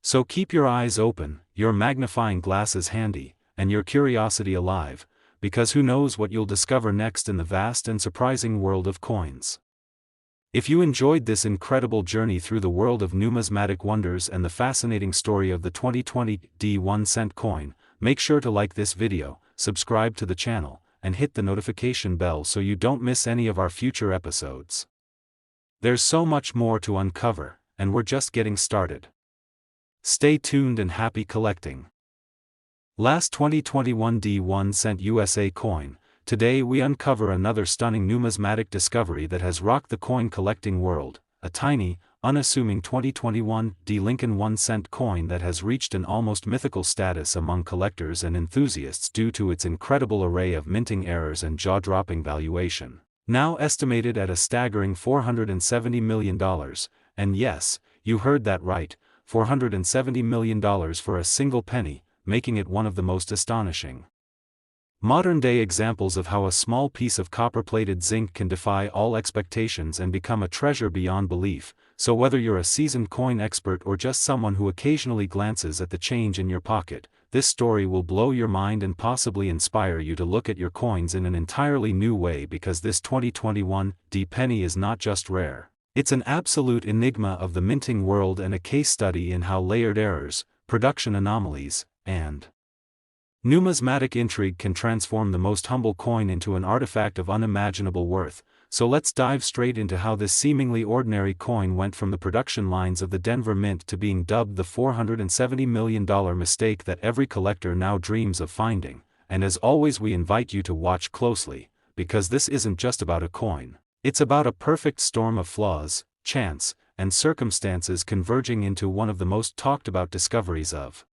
S1: So keep your eyes open, your magnifying glasses handy, and your curiosity alive, because who knows what you'll discover next in the vast and surprising world of coins. If you enjoyed this incredible journey through the world of numismatic wonders and the fascinating story of the 2020 1-cent coin, make sure to like this video, subscribe to the channel, and hit the notification bell so you don't miss any of our future episodes. There's so much more to uncover, and we're just getting started. Stay tuned and happy collecting. Last 2021 1-cent USA coin, today we uncover another stunning numismatic discovery that has rocked the coin collecting world, a tiny, unassuming 2021 Lincoln 1-cent coin that has reached an almost mythical status among collectors and enthusiasts due to its incredible array of minting errors and jaw-dropping valuation. Now estimated at a staggering $470 million, and yes, you heard that right, $470 million for a single penny, making it one of the most astonishing modern-day examples of how a small piece of copper-plated zinc can defy all expectations and become a treasure beyond belief. So whether you're a seasoned coin expert or just someone who occasionally glances at the change in your pocket, this story will blow your mind and possibly inspire you to look at your coins in an entirely new way, because this 2021 penny is not just rare. It's an absolute enigma of the minting world and a case study in how layered errors, production anomalies, and numismatic intrigue can transform the most humble coin into an artifact of unimaginable worth. So let's dive straight into how this seemingly ordinary coin went from the production lines of the Denver Mint to being dubbed the $470 million mistake that every collector now dreams of finding. And as always, we invite you to watch closely, because this isn't just about a coin. It's about a perfect storm of flaws, chance, and circumstances converging into one of the most talked about discoveries of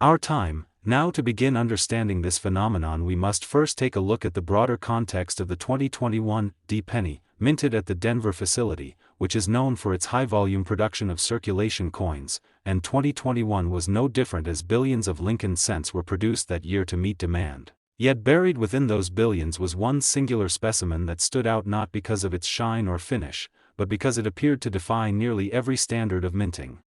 S1: our time. Now, to begin understanding this phenomenon, we must first take a look at the broader context of the 2021 penny, minted at the Denver facility, which is known for its high-volume production of circulation coins, and 2021 was no different, as billions of Lincoln cents were produced that year to meet demand. Yet buried within those billions was one singular specimen that stood out not because of its shine or finish, but because it appeared to defy nearly every standard of minting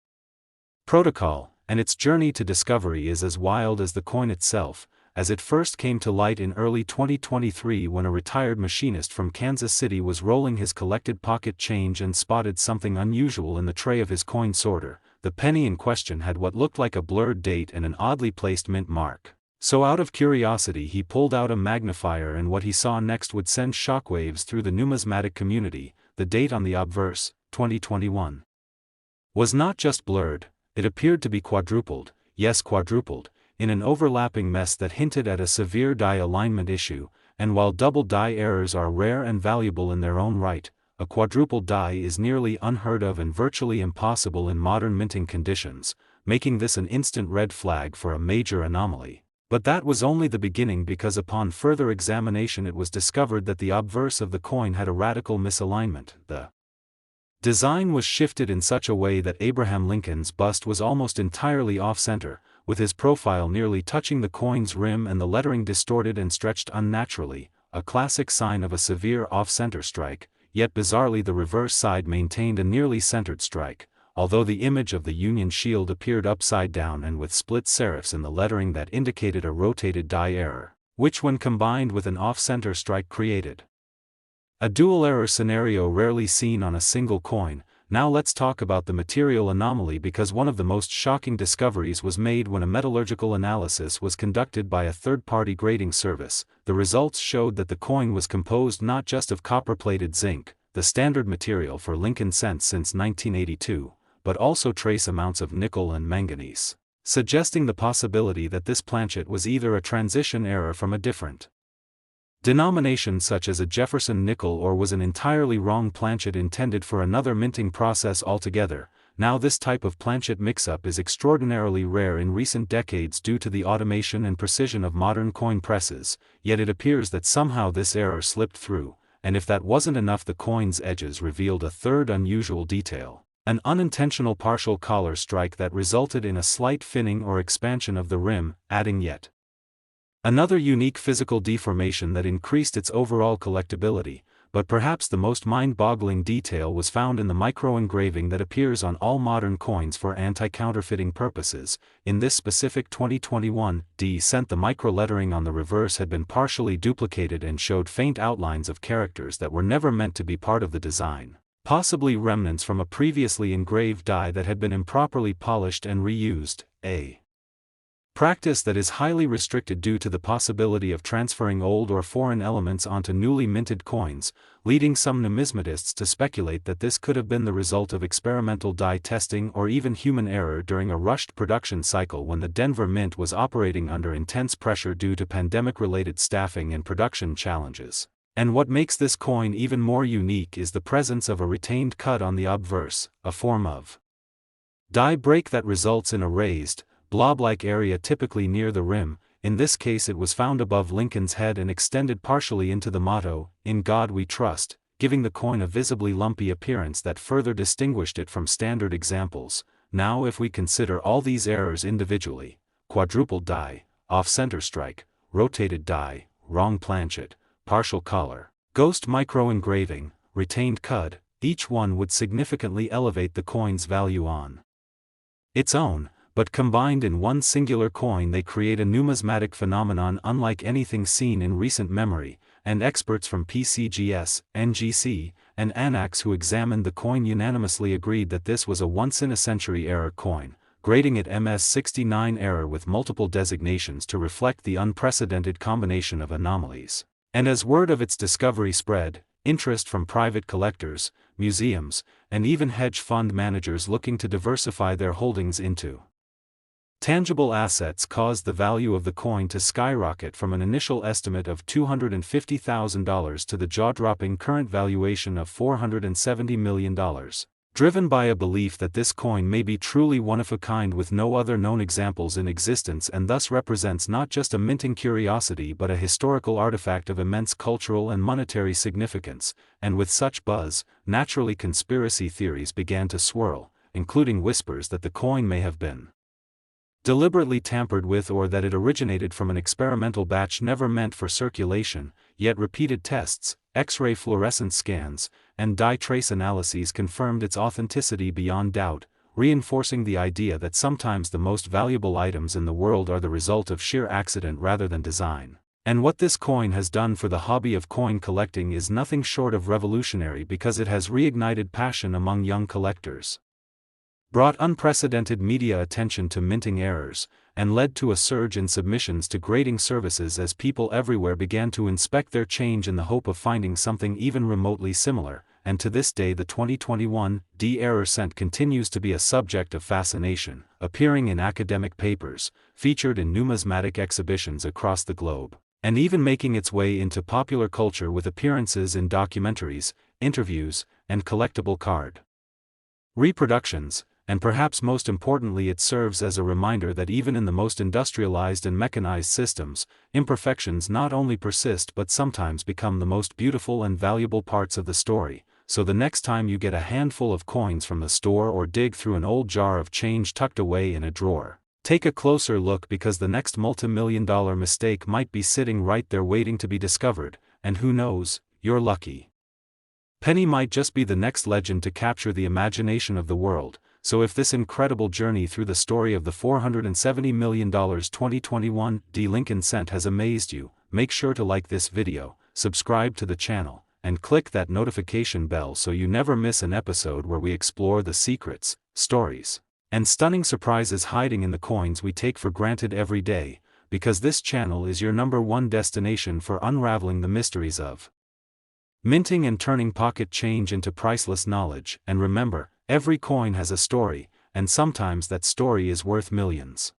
S1: protocol. And its journey to discovery is as wild as the coin itself, as it first came to light in early 2023 when a retired machinist from Kansas City was rolling his collected pocket change and spotted something unusual in the tray of his coin sorter. The penny in question had what looked like a blurred date and an oddly placed mint mark. So out of curiosity he pulled out a magnifier, and what he saw next would send shockwaves through the numismatic community. The date on the obverse, 2021, was not just blurred, it appeared to be quadrupled, yes quadrupled, in an overlapping mess that hinted at a severe die alignment issue. And while double die errors are rare and valuable in their own right, a quadruple die is nearly unheard of and virtually impossible in modern minting conditions, making this an instant red flag for a major anomaly. But that was only the beginning, because upon further examination it was discovered that the obverse of the coin had a radical misalignment. The design was shifted in such a way that Abraham Lincoln's bust was almost entirely off-center, with his profile nearly touching the coin's rim and the lettering distorted and stretched unnaturally, a classic sign of a severe off-center strike. Yet bizarrely the reverse side maintained a nearly centered strike, although the image of the Union shield appeared upside down and with split serifs in the lettering that indicated a rotated die error, which when combined with an off-center strike created a dual error scenario rarely seen on a single coin. Now let's talk about the material anomaly, because one of the most shocking discoveries was made when a metallurgical analysis was conducted by a third-party grading service. The results showed that the coin was composed not just of copper-plated zinc, the standard material for Lincoln cents since 1982, but also trace amounts of nickel and manganese, suggesting the possibility that this planchet was either a transition error from a different denomination such as a Jefferson nickel, or was an entirely wrong planchet intended for another minting process altogether. Now this type of planchet mix-up is extraordinarily rare in recent decades due to the automation and precision of modern coin presses, yet it appears that somehow this error slipped through, and if that wasn't enough, the coin's edges revealed a third unusual detail: an unintentional partial collar strike that resulted in a slight finning or expansion of the rim, adding yet another unique physical deformation that increased its overall collectability. But perhaps the most mind-boggling detail was found in the micro-engraving that appears on all modern coins for anti-counterfeiting purposes. In this specific 2021 cent, the micro-lettering on the reverse had been partially duplicated and showed faint outlines of characters that were never meant to be part of the design, possibly remnants from a previously engraved die that had been improperly polished and reused, a practice that is highly restricted due to the possibility of transferring old or foreign elements onto newly minted coins, leading some numismatists to speculate that this could have been the result of experimental die testing or even human error during a rushed production cycle when the Denver Mint was operating under intense pressure due to pandemic-related staffing and production challenges. And what makes this coin even more unique is the presence of a retained cut on the obverse, a form of die break that results in a raised, blob-like area typically near the rim. In this case it was found above Lincoln's head and extended partially into the motto, "In God We Trust," giving the coin a visibly lumpy appearance that further distinguished it from standard examples. Now if we consider all these errors individually: quadruple die, off-center strike, rotated die, wrong planchet, partial collar, ghost micro-engraving, retained cut, each one would significantly elevate the coin's value on its own. But combined in one singular coin they create a numismatic phenomenon unlike anything seen in recent memory, and experts from PCGS, NGC, and ANAX who examined the coin unanimously agreed that this was a once-in-a-century error coin, grading it MS69 error with multiple designations to reflect the unprecedented combination of anomalies. And as word of its discovery spread, interest from private collectors, museums, and even hedge fund managers looking to diversify their holdings into tangible assets caused the value of the coin to skyrocket from an initial estimate of $250,000 to the jaw-dropping current valuation of $470 million, driven by a belief that this coin may be truly one of a kind with no other known examples in existence, and thus represents not just a minting curiosity but a historical artifact of immense cultural and monetary significance. And with such buzz, naturally conspiracy theories began to swirl, including whispers that the coin may have been deliberately tampered with or that it originated from an experimental batch never meant for circulation. Yet repeated tests, X-ray fluorescence scans, and die trace analyses confirmed its authenticity beyond doubt, reinforcing the idea that sometimes the most valuable items in the world are the result of sheer accident rather than design. And what this coin has done for the hobby of coin collecting is nothing short of revolutionary, because it has reignited passion among young collectors, brought unprecedented media attention to minting errors, and led to a surge in submissions to grading services as people everywhere began to inspect their change in the hope of finding something even remotely similar. And to this day the 2021 error cent continues to be a subject of fascination, appearing in academic papers, featured in numismatic exhibitions across the globe, and even making its way into popular culture with appearances in documentaries, interviews, and collectible card reproductions. And perhaps most importantly, it serves as a reminder that even in the most industrialized and mechanized systems, imperfections not only persist but sometimes become the most beautiful and valuable parts of the story. So the next time you get a handful of coins from the store or dig through an old jar of change tucked away in a drawer, take a closer look, because the next multi-million-dollar mistake might be sitting right there waiting to be discovered, and who knows, you're lucky. Penny might just be the next legend to capture the imagination of the world. So if this incredible journey through the story of the $470 million 2021 Lincoln cent has amazed you, make sure to like this video, subscribe to the channel, and click that notification bell so you never miss an episode where we explore the secrets, stories, and stunning surprises hiding in the coins we take for granted every day, because this channel is your #1 destination for unraveling the mysteries of minting and turning pocket change into priceless knowledge. And remember, every coin has a story, and sometimes that story is worth millions.